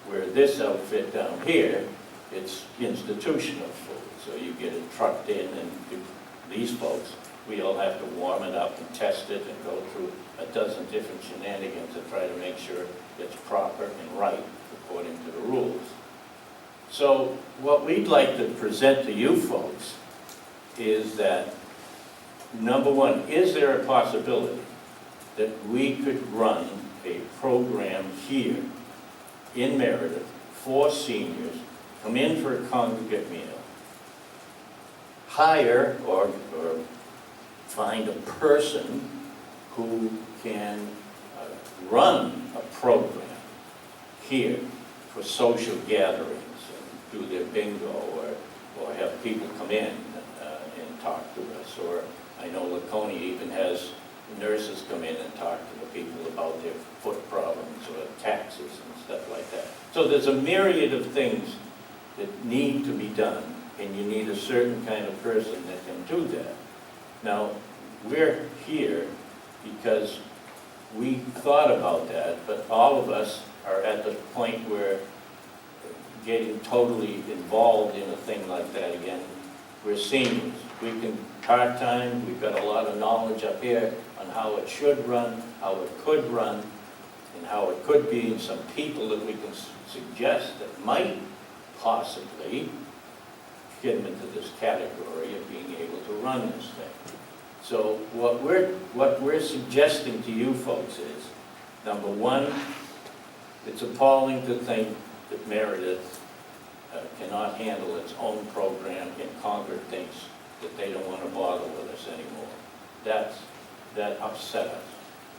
Where this outfit down here, it's institutional food, so you get it trucked in, and these folks, we all have to warm it up and test it and go through a dozen different shenanigans to try to make sure it's proper and right according to the rules. So what we'd like to present to you folks is that, number one, is there a possibility that we could run a program here in Meredith for seniors, come in for a congregate meal, hire or find a person who can run a program here for social gatherings and do their bingo, or have people come in and talk to us. Or I know Laconia even has nurses come in and talk to the people about their foot problems or taxes and stuff like that. So there's a myriad of things that need to be done, and you need a certain kind of person that can do that. Now, we're here because we thought about that, but all of us are at the point where getting totally involved in a thing like that again. We're seniors. We can part-time, we've got a lot of knowledge up here on how it should run, how it could run, and how it could be, and some people that we can suggest that might possibly get them into this category of being able to run this thing. So what we're suggesting to you folks is, number one, it's appalling to think that Meredith cannot handle its own program, and Concord thinks that they don't want to bother with us anymore. That upset us.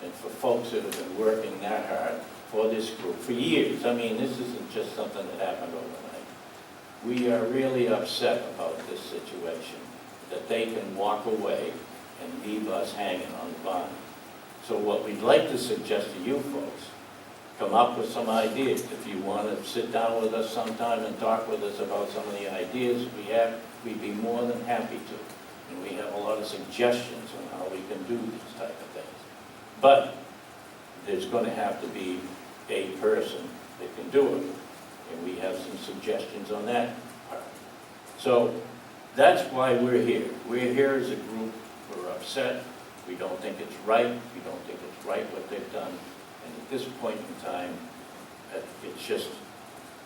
And for folks that have been working that hard for this group for years, I mean, this isn't just something that happened overnight. We are really upset about this situation, that they can walk away and leave us hanging on the vine. So what we'd like to suggest to you folks, come up with some ideas. If you want to sit down with us sometime and talk with us about some of the ideas we have, we'd be more than happy to. And we have a lot of suggestions on how we can do these type of things. But there's going to have to be a person that can do it. And we have some suggestions on that part. So that's why we're here. We're here as a group. We're upset. We don't think it's right. We don't think it's right what they've done. And at this point in time, it's just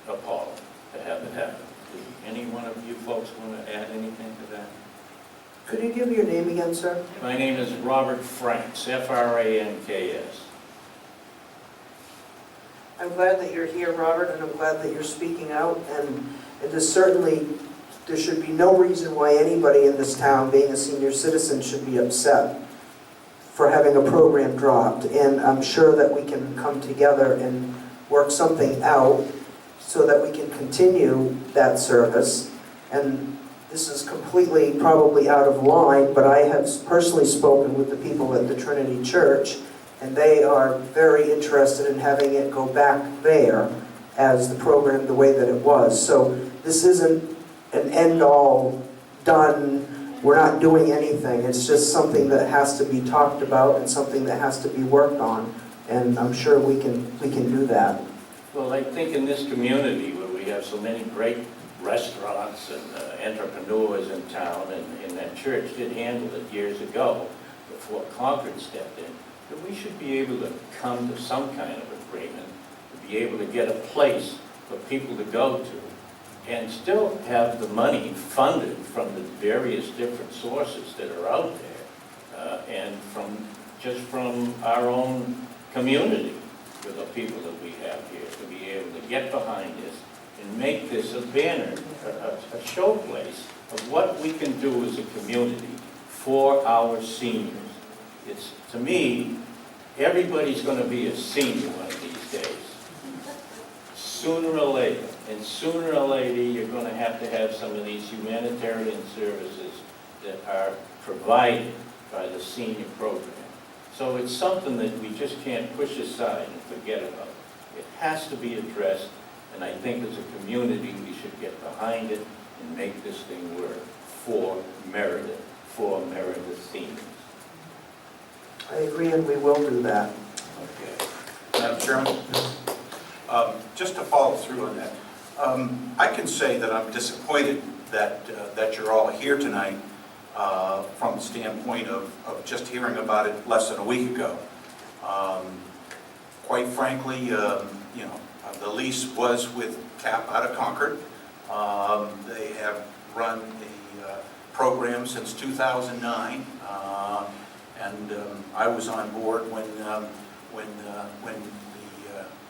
appalling to have it happen. Does any one of you folks want to add anything to that? Could you give me your name again, sir? My name is Robert Franks, Franks. I'm glad that you're here, Robert, and I'm glad that you're speaking out. And there should be no reason why anybody in this town, being a senior citizen, should be upset for having a program dropped. And I'm sure that we can come together and work something out so that we can continue that service. And this is completely probably out of line, but I have personally spoken with the people at the Trinity Church, and they are very interested in having it go back there as the program the way that it was. So this isn't an end-all done we're not doing anything. It's just something that has to be talked about and something that has to be worked on. And I'm sure we can do that. Well, I think in this community where we have so many great restaurants and entrepreneurs in town, and that church did handle it years ago before Concord stepped in, that we should be able to come to some kind of agreement, to be able to get a place for people to go to, and still have the money funded from the various different sources that are out there, and from our own community with the people that we have here, to be able to get behind this and make this a banner, a showplace of what we can do as a community for our seniors. It's, to me, everybody's going to be a senior one of these days, sooner or later. And sooner or later, you're going to have some of these humanitarian services that are provided by the senior program. So it's something that we just can't push aside and forget about. It has to be addressed, and I think as a community, we should get behind it and make this thing work for Meredith seniors. I agree, and we will do that. Okay. Madam Chairman, just to follow through on that, I can say that I'm disappointed that you're all here tonight from the standpoint of just hearing about it less than a week ago. Quite frankly, the lease was with CAP out of Concord. They have run the program since 2009, and I was on board when the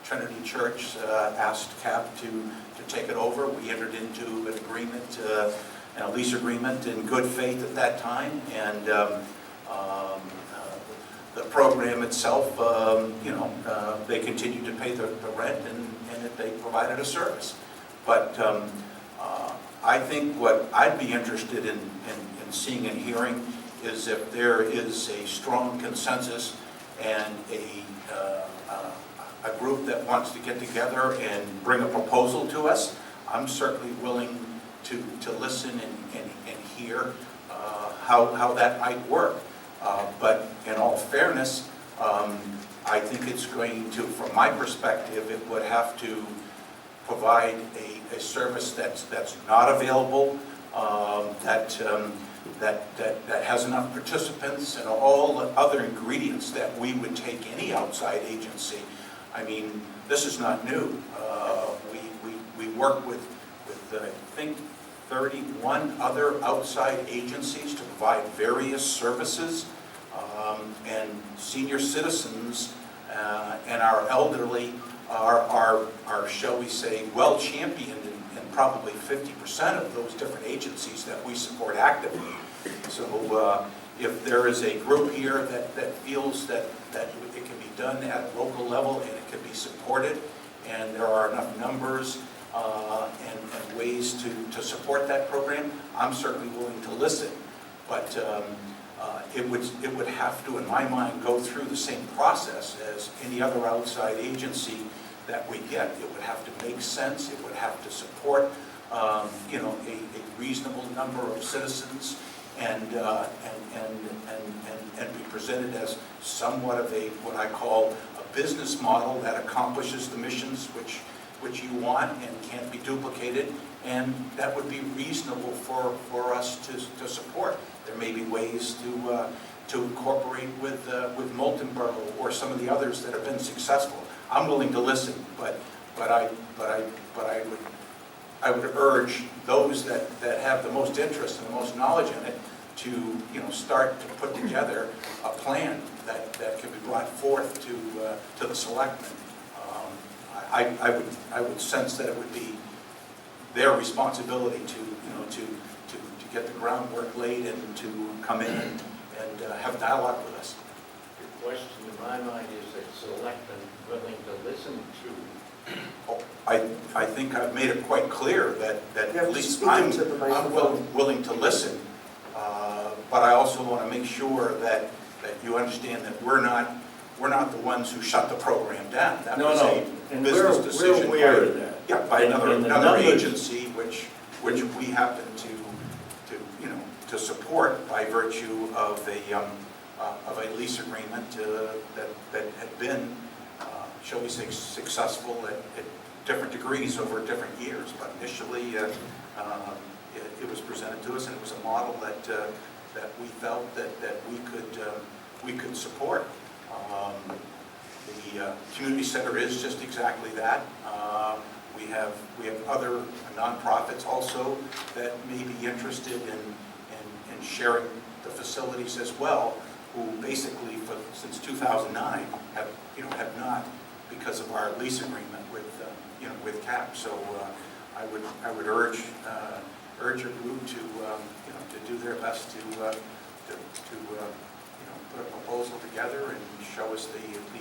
Trinity Church asked CAP to take it over. We entered into an agreement, a lease agreement in good faith at that time, and the program itself, they continued to pay the rent, and they provided a service. But I think what I'd be interested in seeing and hearing is if there is a strong consensus and a group that wants to get together and bring a proposal to us. I'm certainly willing to listen and hear how that might work. But in all fairness, I think it's going to, from my perspective, it would have to provide a service that's not available, that has enough participants and all the other ingredients that we would take any outside agency. I mean, this is not new. We work with I think 31 other outside agencies to provide various services, and senior citizens and our elderly are, shall we say, well championed in probably 50% of those different agencies that we support actively. So if there is a group here that feels that it can be done at a local level and it can be supported, and there are enough numbers and ways to support that program, I'm certainly willing to listen. But it would have to, in my mind, go through the same process as any other outside agency that we get. It would have to make sense. It would have to support, a reasonable number of citizens, and be presented as somewhat of a, what I call, a business model that accomplishes the missions which you want and can't be duplicated, and that would be reasonable for us to support. There may be ways to incorporate with Molten Borough or some of the others that have been successful. I'm willing to listen, but I would urge those that have the most interest and the most knowledge in it to start to put together a plan that can be brought forth to the selectmen. I would sense that it would be their responsibility to get the groundwork laid and to come in and have dialogue with us. The question in my mind is that selectmen willing to listen to. Oh, I think I've made it quite clear that You have at to least speak I'm into the microphone. willing to listen, but I also want to make sure that you understand that we're not the ones who shut the program down. That was a And business we're decision aware of that. Yeah, by And the another numbers- agency, which we happen to to support by virtue of a lease agreement that had been, shall we say, successful at different degrees over different years. But initially, it was presented to us, and it was a model that we felt that we could support. The community center is just exactly that. We have other nonprofits also that may be interested in sharing the facilities as well, who basically since 2009 have not, because of our lease agreement with CAP. So I would urge your group to do their best to put a proposal together and show us the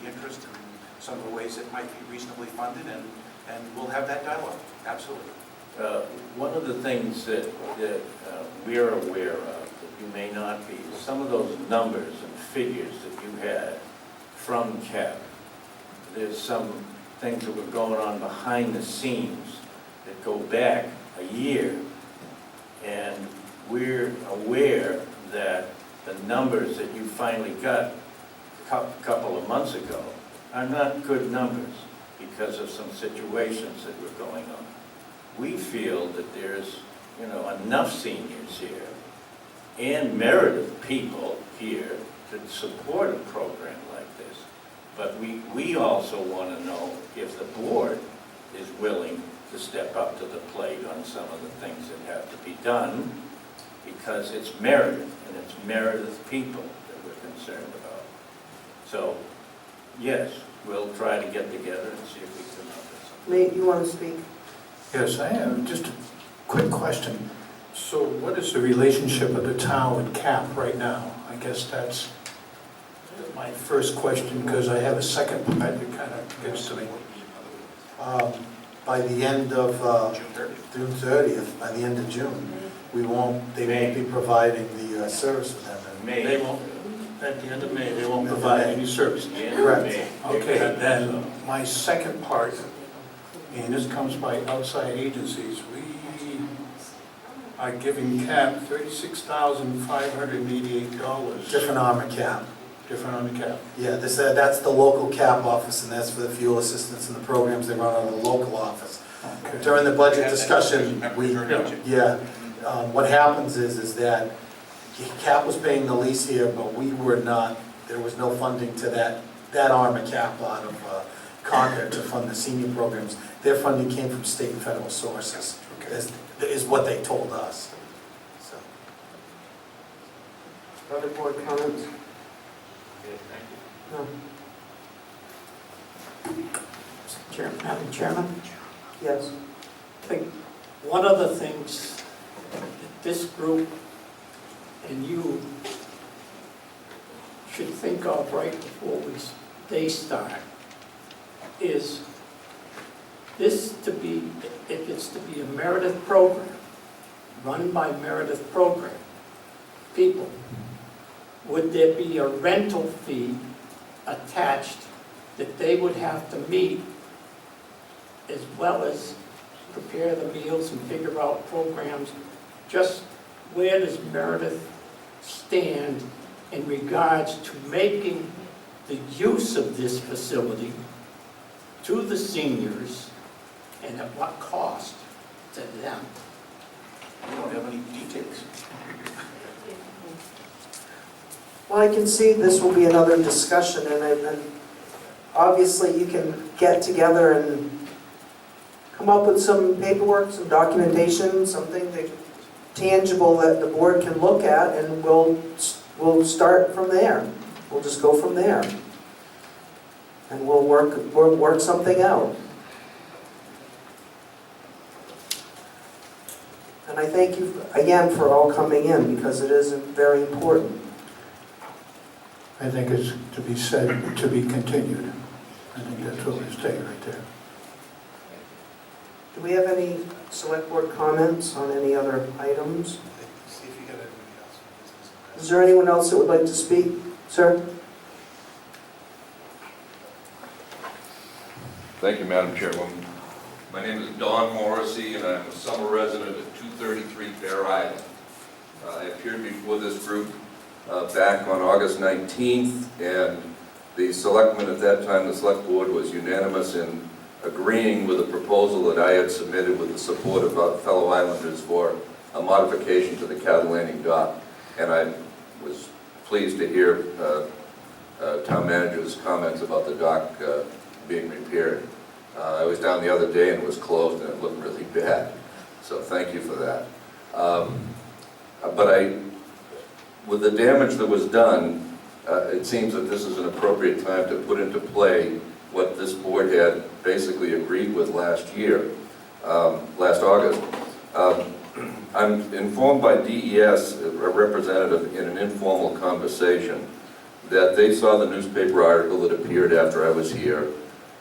interest in some of the ways it might be reasonably funded, and we'll have that dialogue. Absolutely. One of the things that we're aware of, that you may not be, some of those numbers and figures that you had from CAP, there's some things that were going on behind the scenes that go back a year, and we're aware that the numbers that you finally got a couple of months ago are not good numbers because of some situations that were going on. We feel that there's, enough seniors here and Meredith people here to support a program like this. But we also want to know if the board is willing to step up to the plate on some of the things that have to be done, because it's Meredith and it's Meredith people that we're concerned about. So, yes, we'll try to get together and see if we can come up with something. Nate, you want to speak? Yes, I have. Just a quick question. So what is the relationship of the town with CAP right now? I guess that's my first question, because I have a second part that kind of gets to me. By the end of June 30th, by the end of June, they won't be providing the service with them. May. They won't, at the end of May, they won't provide any service. Correct. Okay, then my second part, and this comes by outside agencies, we are giving CAP $36,588. Different arm of CAP. Different on the CAP. Yeah, that's the local CAP office, and that's for the fuel assistance and the programs they run out of the local office. Okay. During the budget discussion, what happens is that CAP was paying the lease here, but we were not, there was no funding to that arm of CAP out of Concord to fund the senior programs. Their funding came from state and federal sources, is what they told us. So. Other board comments? No. Madam Chairman, Yes. I think one of the things that this group and you should think of right before they start is this to be, if it's to be a Meredith program, run by Meredith program people, would there be a rental fee attached that they would have to meet, as well as prepare the meals and figure out programs? Just where does Meredith stand in regards to making the use of this facility to the seniors, and at what cost to them? We don't have any details. Well, I can see this will be another discussion, and obviously you can get together and come up with some paperwork, some documentation, something tangible that the board can look at, and we'll start from there. We'll just go from there. And we'll work something out. And I thank you again for all coming in, because it is very important. I think it's to be said, to be continued. I think that's what we state right there. Do we have any select board comments on any other items? See if you got anybody else. Is there anyone else that would like to speak? Sir? Thank you, Madam Chairwoman. My name is Don Morrissey, and I'm a summer resident at 233 Bear Island. I appeared before this group back on August 19th, and the selectmen at that time, the select board, was unanimous in agreeing with a proposal that I had submitted with the support of our fellow islanders for a modification to the cattle landing dock. And I was pleased to hear town manager's comments about the dock being repaired. I was down the other day and it was closed and it looked really bad. So thank you for that. But with the damage that was done, it seems that this is an appropriate time to put into play what this board had basically agreed with last year, last August. I'm informed by DES, a representative, in an informal conversation, that they saw the newspaper article that appeared after I was here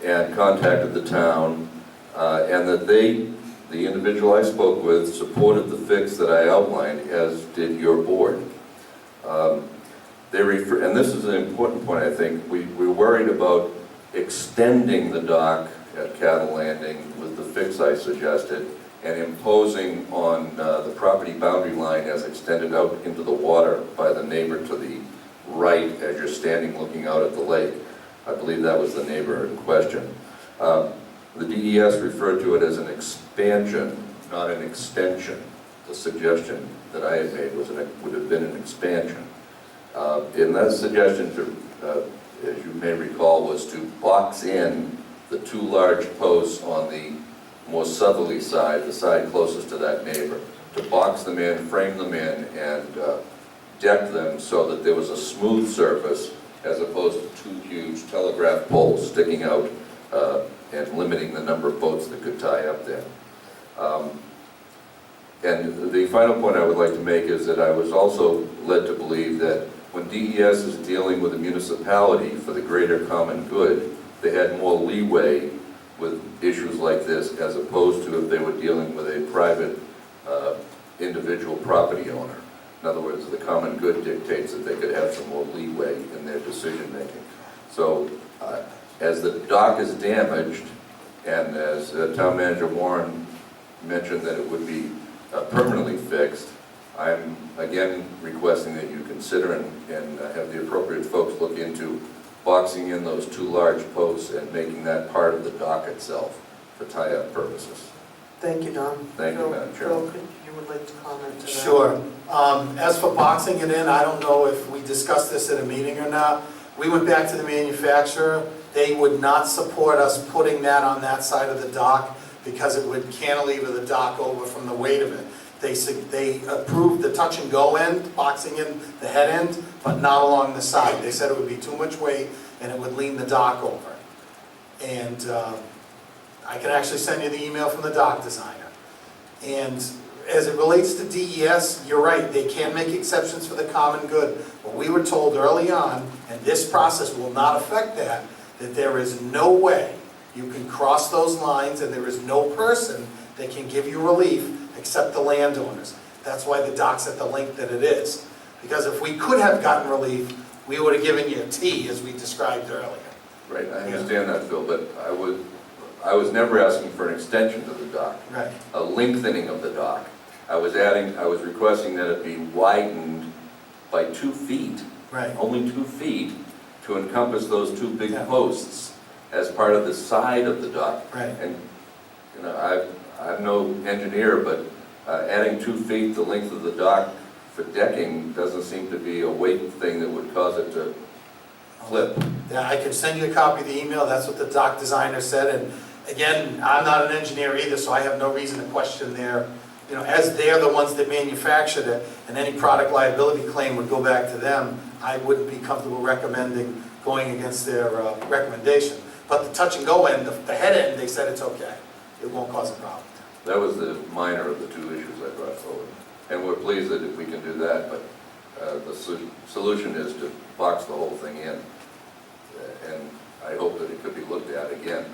and contacted the town, and that the individual I spoke with, supported the fix that I outlined, as did your board. And this is an important point, I think. We're worried about extending the dock at Cattle Landing with the fix I suggested, and imposing on the property boundary line as extended out into the water by the neighbor to the right as you're standing looking out at the lake. I believe that was the neighbor in question. The DES referred to it as an expansion, not an extension. The suggestion that I had made would have been an expansion. And that suggestion, as you may recall, was to box in the two large posts on the more southerly side, the side closest to that neighbor, to box them in, frame them in, and deck them so that there was a smooth surface as opposed to two huge telegraph poles sticking out and limiting the number of boats that could tie up there. And the final point I would like to make is that I was also led to believe that when DES is dealing with a municipality for the greater common good, they had more leeway with issues like this as opposed to if they were dealing with a private individual property owner. In other words, the common good dictates that they could have some more leeway in their decision making. So as the dock is damaged, and as Town Manager Warren mentioned that it would be permanently fixed, I'm again requesting that you consider and have the appropriate folks look into boxing in those two large posts and making that part of the dock itself for tie-up purposes. Thank you, Don. Thank you, Madam Chairman. Phil, you would like to comment to that? Sure. As for boxing it in, I don't know if we discussed this at a meeting or not. We went back to the manufacturer. They would not support us putting that on that side of the dock because it would cantilever the dock over from the weight of it. They approved the touch and go end, boxing in the head end, but not along the side. They said it would be too much weight and it would lean the dock over. And I can actually send you the email from the dock designer. And as it relates to DES, you're right, they can make exceptions for the common good. But we were told early on, and this process will not affect that there is no way you can cross those lines and there is no person that can give you relief except the landowners. That's why the dock's at the length that it is. Because if we could have gotten relief, we would have given you a T, as we described earlier. Right, I understand that, Phil, but I was never asking for an extension to the dock. Right. A lengthening of the dock. I was requesting that it be widened by 2 feet. Right. Only 2 feet to encompass those two big posts as part of the side of the dock. Right. And, you know, I'm no engineer, but adding 2 feet the length of the dock for decking doesn't seem to be a weight thing that would cause it to flip. Yeah, I can send you a copy of the email. That's what the dock designer said. And again, I'm not an engineer either, so I have no reason to question their, you know, as they're the ones that manufactured it, and any product liability claim would go back to them, I wouldn't be comfortable recommending going against their recommendation. But the touch and go end, the head end, they said it's okay. It won't cause a problem. That was the minor of the two issues I brought forward. And we're pleased that if we can do that, but the solution is to box the whole thing in. And I hope that it could be looked at again,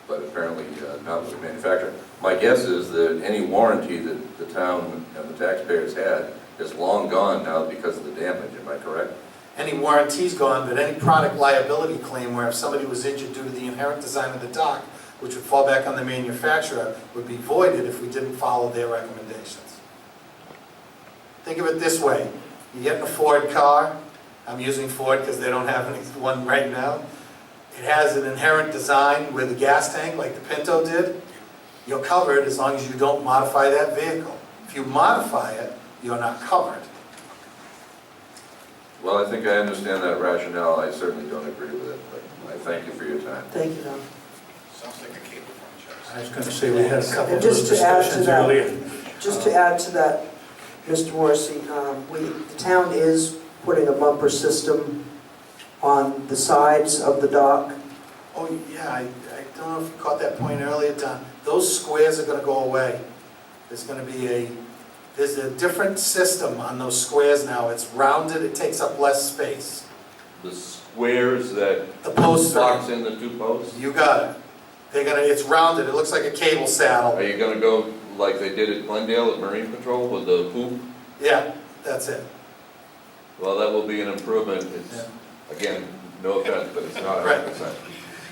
but apparently not with the manufacturer. My guess is that any warranty that the town and the taxpayers had is long gone now because of the damage, am I correct? Any warranty's gone, but any product liability claim where if somebody was injured due to the inherent design of the dock, which would fall back on the manufacturer, would be voided if we didn't follow their recommendations. think of it this way. You get in a Ford car, I'm using Ford because they don't have one right now. It has an inherent design with a gas tank like the Pinto did. You're covered as long as you don't modify that vehicle. If you modify it, you're not covered. Well, I think I understand that rationale. I certainly don't agree with it, but I thank you for your time. Thank you, Don. Sounds like a cable franchise. I was going to say, we had a couple And of just those to add to discussions that- earlier. Just to add to that, Mr. Morrissey, the town is putting a bumper system on the sides of the dock. Oh, yeah, I don't know if you caught that point earlier, Don. Those squares are gonna go away. There's a different system on those squares now. It's rounded, it takes up less space. The squares that The posts box are, in the 2 posts, you got it. It's rounded, it looks like a cable saddle. are you gonna go like they did at Glendale at Marine Patrol with the hoop? Yeah, that's it. Well, that will be an improvement. It's, again, no offense, but it's not 100%.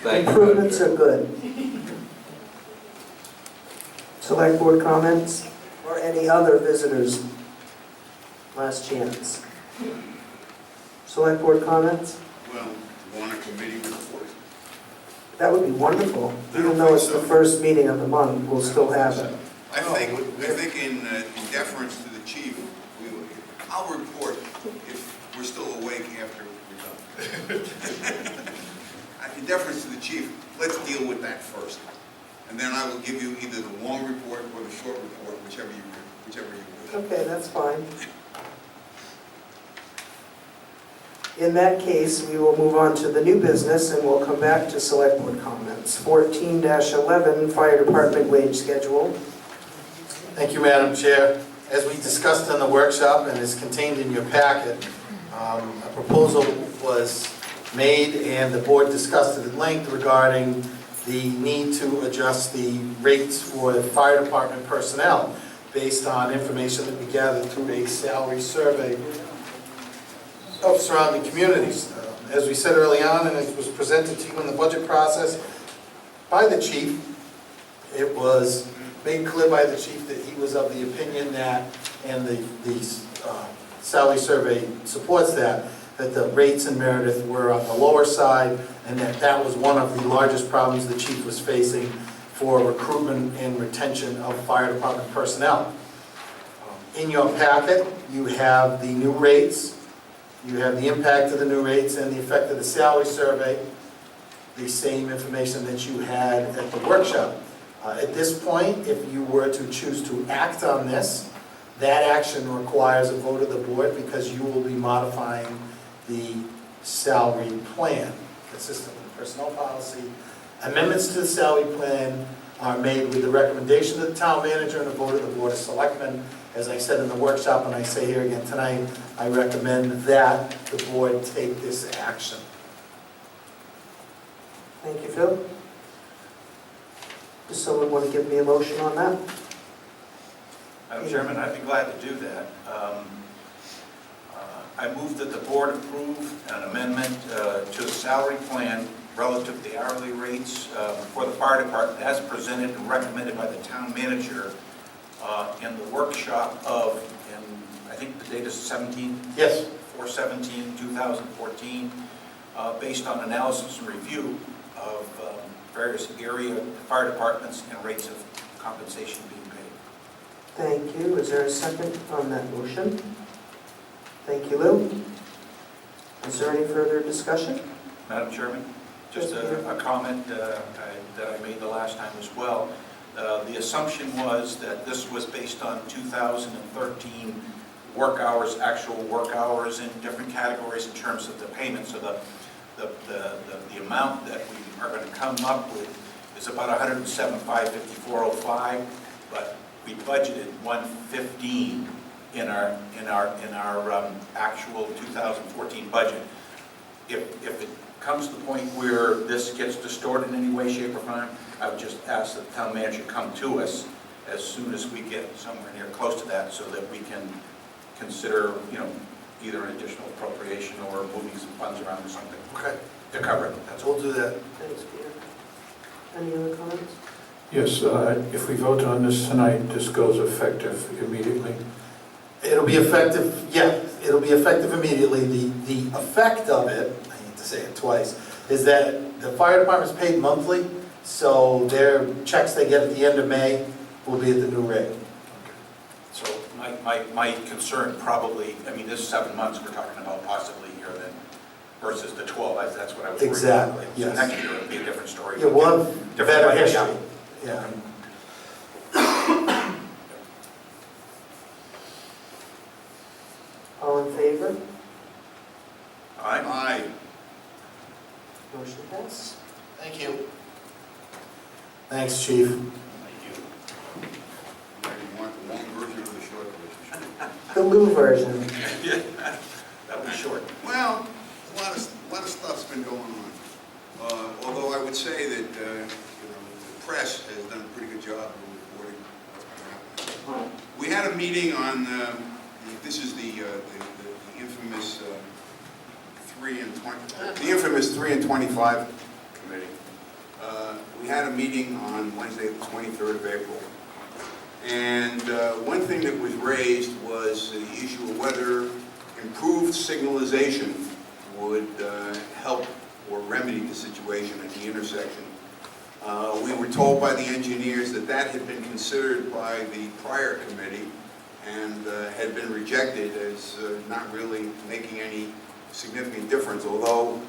Thank you. Improvements are good. Select board comments or any other visitors? Last chance. Select board comments? Well, want a committee report? That would be wonderful. Even though it's the first meeting of the month, we'll still have it. I think in deference to the chief, I'll report if we're still awake after we're done. In deference to the chief, let's deal with that first. And then I will give you either the long report or the short report, whichever you wish. Okay, that's fine. In that case, we will move on to the new business and we'll come back to select board comments. 14-11, fire department wage schedule. Thank you, Madam Chair. As we discussed in the workshop and is contained in your packet, a proposal was made and the board discussed it at length regarding the need to adjust the rates for the fire department personnel based on information that we gathered through a salary survey of surrounding communities. As we said early on, and it was presented to you in the budget process by the chief, it was made clear by the chief that he was of the opinion that, and the salary survey supports that the rates in Meredith were on the lower side, and that was one of the largest problems the chief was facing for recruitment and retention of fire department personnel. In your packet, you have the new rates, you have the impact of the new rates and the effect of the salary survey, the same information that you had at the workshop. At this point, if you were to choose to act on this, that action requires a vote of the board because you will be modifying the salary plan consistent with the personnel policy. Amendments to the salary plan are made with the recommendation of the town manager and a vote of the Board of Selectmen. As I said in the workshop and I say here again tonight, I recommend that the board take this action. Thank you, Phil. Does someone want to give me a motion on that? Madam Chairman, I'd be glad to do that. I move that the board approve an amendment to the salary plan relative to the hourly rates for the fire department as presented and recommended by the town manager in the workshop of, and I think the date is 17? Yes. 4/17/2014, based on analysis and review of various area fire departments and rates of compensation being paid. Thank you. Is there a second on that motion? Thank you, Lou. Is there any further discussion? Madam Chairman, just a comment that I made the last time as well. The assumption was that this was based on 2013 work hours, actual work hours in different categories in terms of the payment. So the amount that we are going to come up with is about $107,554.05, but we budgeted $115 in our actual 2014 budget. If it comes to the point where this gets distorted in any way, shape, or form, I would just ask that the town manager come to us as soon as we get somewhere near close to that, so that we can consider, either an additional appropriation or moving some funds around or something. Okay. To cover it. That's all. We'll do that. Thanks, Peter. Any other comments? Yes, if we vote on this tonight, this goes effective immediately. It'll be effective, yeah, it'll be effective immediately. The effect of it, I hate to say it twice, is that the fire department's paid monthly, so their checks they get at the end of May will be at the new rate. So my concern probably, I mean, this 7 months we're talking about possibly here then versus the 12, that's what I was worried about. Exactly, So yes. next year it'll be a different story. Yeah, we'll have Different better way, yeah. history, yeah. All in favor? Aye. Motion passes. Thank you. Thanks, chief. Thank you. You want the long version or the short version? The Lou version. That'll be short. Well, a lot of stuff's been going on. Although I would say that the press has done a pretty good job of reporting what's been happening. We had a meeting on this is the infamous 3 and 25 committee. We had a meeting on Wednesday, the 23rd of April. And one thing that was raised was the issue of whether improved signalization would help or remedy the situation at the intersection. We were told by the engineers that that had been considered by the prior committee and had been rejected as not really making any significant difference, although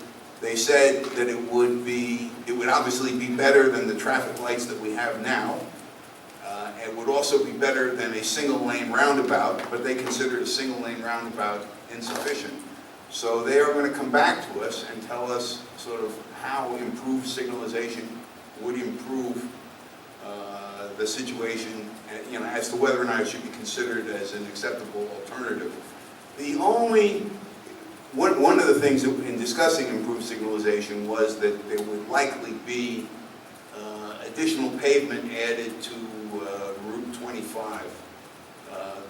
they said that it would obviously be better than the traffic lights that we have now. It would also be better than a single-lane roundabout, but they considered a single-lane roundabout insufficient. So they are going to come back to us and tell us sort of how improved signalization would improve the situation, as to whether or not it should be considered as an acceptable alternative. One of the things in discussing improved signalization was that there would likely be additional pavement added to Route 25.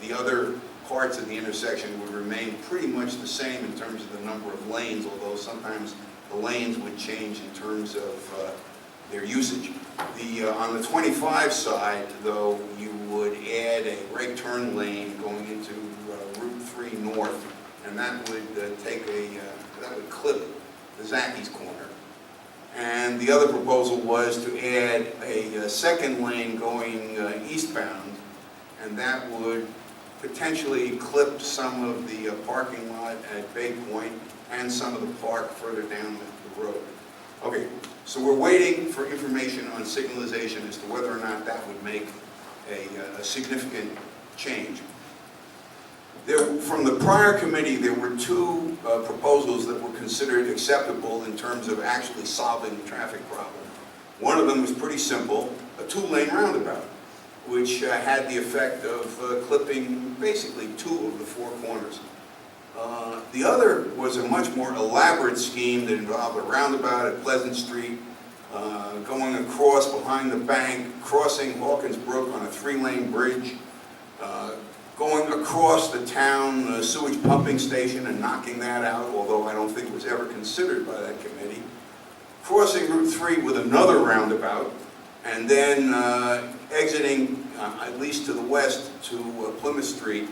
The other parts of the intersection would remain pretty much the same in terms of the number of lanes, although sometimes the lanes would change in terms of their usage. On the 25 side, though, you would add a right turn lane going into Route 3 North, and that would that would clip the Zacky's corner. And the other proposal was to add a second lane going eastbound, and that would potentially clip some of the parking lot at Bay Point and some of the park further down the road. Okay, so we're waiting for information on signalization as to whether or not that would make a significant change. From the prior committee, there were two proposals that were considered acceptable in terms of actually solving the traffic problem. One of them was pretty simple, a two-lane roundabout, which had the effect of clipping basically 2 of the 4 corners. The other was a much more elaborate scheme that involved a roundabout at Pleasant Street, going across behind the bank, crossing Hawkins Brook on a 3-lane bridge, going across the town sewage pumping station and knocking that out, although I don't think it was ever considered by that committee, crossing Route 3 with another roundabout, and then exiting, at least to the west, to Plymouth Street,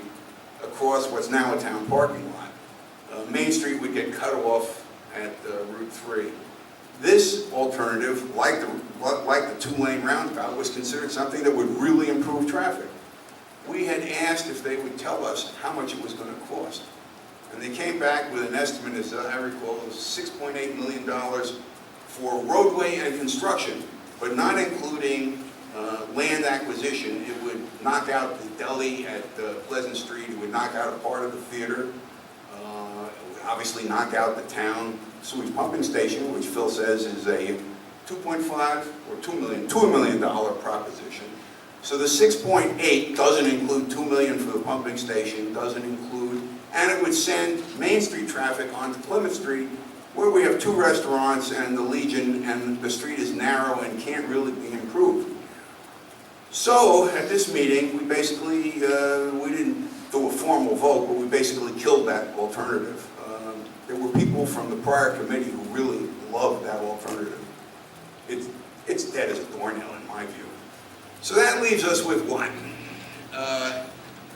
across what's now a town parking lot. Main Street would get cut off at Route 3. This alternative, like the 2-lane roundabout, was considered something that would really improve traffic. We had asked if they would tell us how much it was going to cost. And they came back with an estimate, as I recall, of $6.8 million for roadway and construction, but not including land acquisition. It would knock out the deli at Pleasant Street. It would knock out a part of the theater. It would obviously knock out the town sewage pumping station, which Phil says is a $2.5 or $2 million proposition. So the 6.8 doesn't include $2 million for the pumping station, doesn't include, and it would send Main Street traffic onto Plymouth Street, where we have 2 restaurants and the Legion, and the street is narrow and can't really be improved. So at this meeting, we basically, we didn't do a formal vote, but we basically killed that alternative. There were people from the prior committee who really loved that alternative. It's dead as a doornail in my view. So that leaves us with what?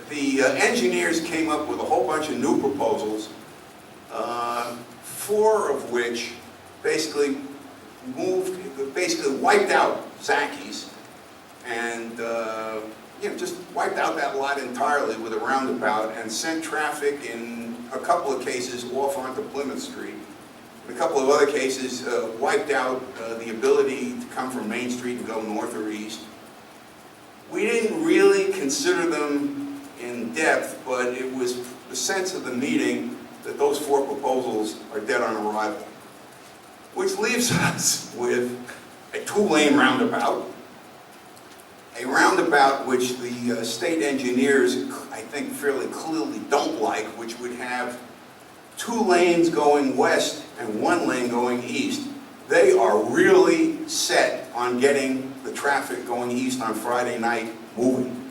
the engineers came up with a whole bunch of new proposals, 4 of which basically wiped out Zaki's and, just wiped out that lot entirely with a roundabout and sent traffic in a couple of cases off onto Plymouth Street. In a couple of other cases, wiped out the ability to come from Main Street and go north or east. We didn't really consider them in depth, but it was the sense of the meeting that those 4 proposals are dead on arrival. Which leaves us with a 2-lane roundabout, a roundabout which the state engineers, I think, fairly clearly don't like, which would have 2 lanes going west and 1 lane going east. They are really set on getting the traffic going east on Friday night moving.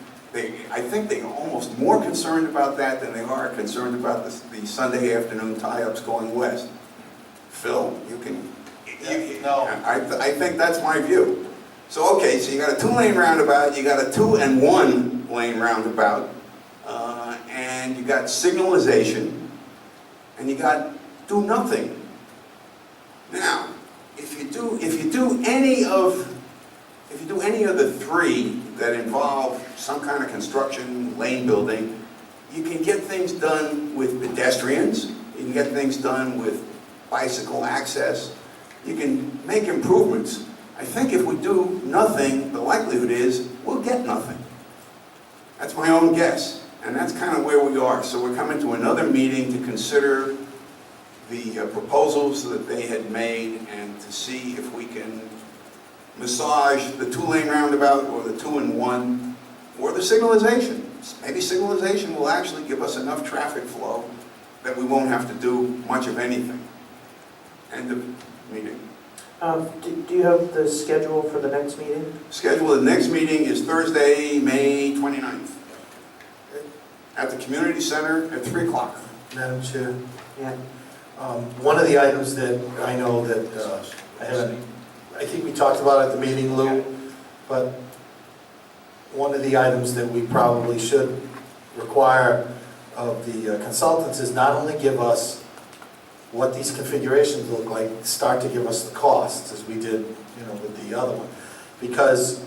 I think they're almost more concerned about that than they are concerned about the Sunday afternoon tie-ups going west. Phil, you can... No. I think that's my view. So, okay, so you got a 2-lane roundabout, you got a 2- and 1-lane roundabout, and you got signalization, and you got do nothing. Now, if you do any of the 3 that involve some kind of construction, lane building, you can get things done with pedestrians, you can get things done with bicycle access, you can make improvements. I think if we do nothing, the likelihood is we'll get nothing. That's my own guess, and that's kind of where we are. So we're coming to another meeting to consider the proposals that they had made and to see if we can massage the 2-lane roundabout or the 2 and 1 or the signalization. Maybe signalization will actually give us enough traffic flow that we won't have to do much of anything. End of meeting. Do you have the schedule for the next meeting? Schedule of the next meeting is Thursday, May 29th at the Community Center at 3 o'clock. Madam Chair, Yeah. one of the items that I know that I think we talked about at the meeting, Lou, but one of the items that we probably should require of the consultants is not only give us what these configurations look like, start to give us the costs, as we did, with the other one. Because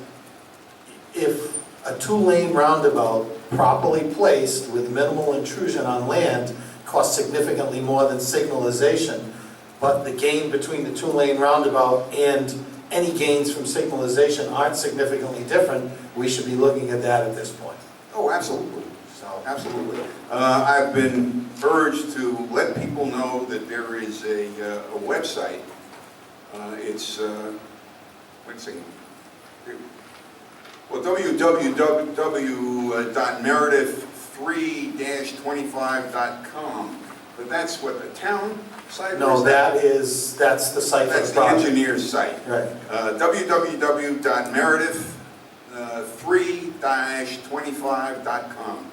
if a 2-lane roundabout properly placed with minimal intrusion on land costs significantly more than signalization, but the gain between the 2-lane roundabout and any gains from signalization aren't significantly different, we should be looking at that at this point. Oh, absolutely. So, Absolutely. I've been urged to let people know that there is a website. It's, wait a second. Well, www.meredith3-25.com. But that's what the town site is? no, that's the site for That's the the project. engineer's site. Right. www.meredith3-25.com.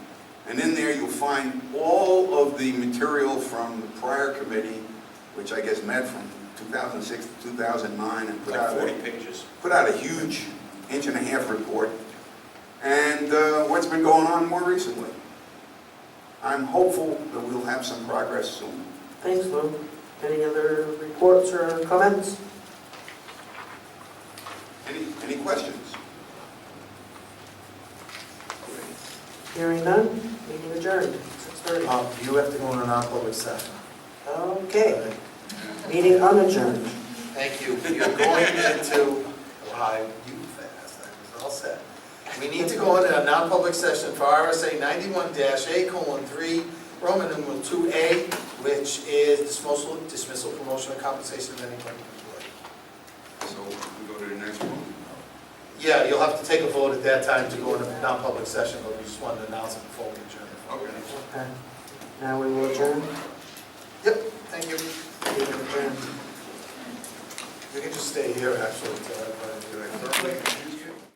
And in there you'll find all of the material from the prior committee, which I guess met from 2006 to 2009 and Like 40 pages. put out a huge 1.5-inch report. And what's been going on more recently. I'm hopeful that we'll have some progress soon. Thanks, Lou. Any other reports or comments? Any questions? Hearing none, meeting adjourned, 6:30. You have to go in a non-public session. Okay, meeting unadjourned. Thank you. You're going into, wow, you fast, that was all set. We need to go into a non-public session for RSA 91-A:3, Roman numeral 2A, which is dismissal, promotion, or compensation of any public employee. So we go to the next one. Yeah, you'll have to take a vote at that time to go into non-public session, but we just wanted to announce it before we adjourn. Okay. Okay, now we will adjourn. Yep, thank you. Meeting adjourned. You can just stay here, actually, until everybody.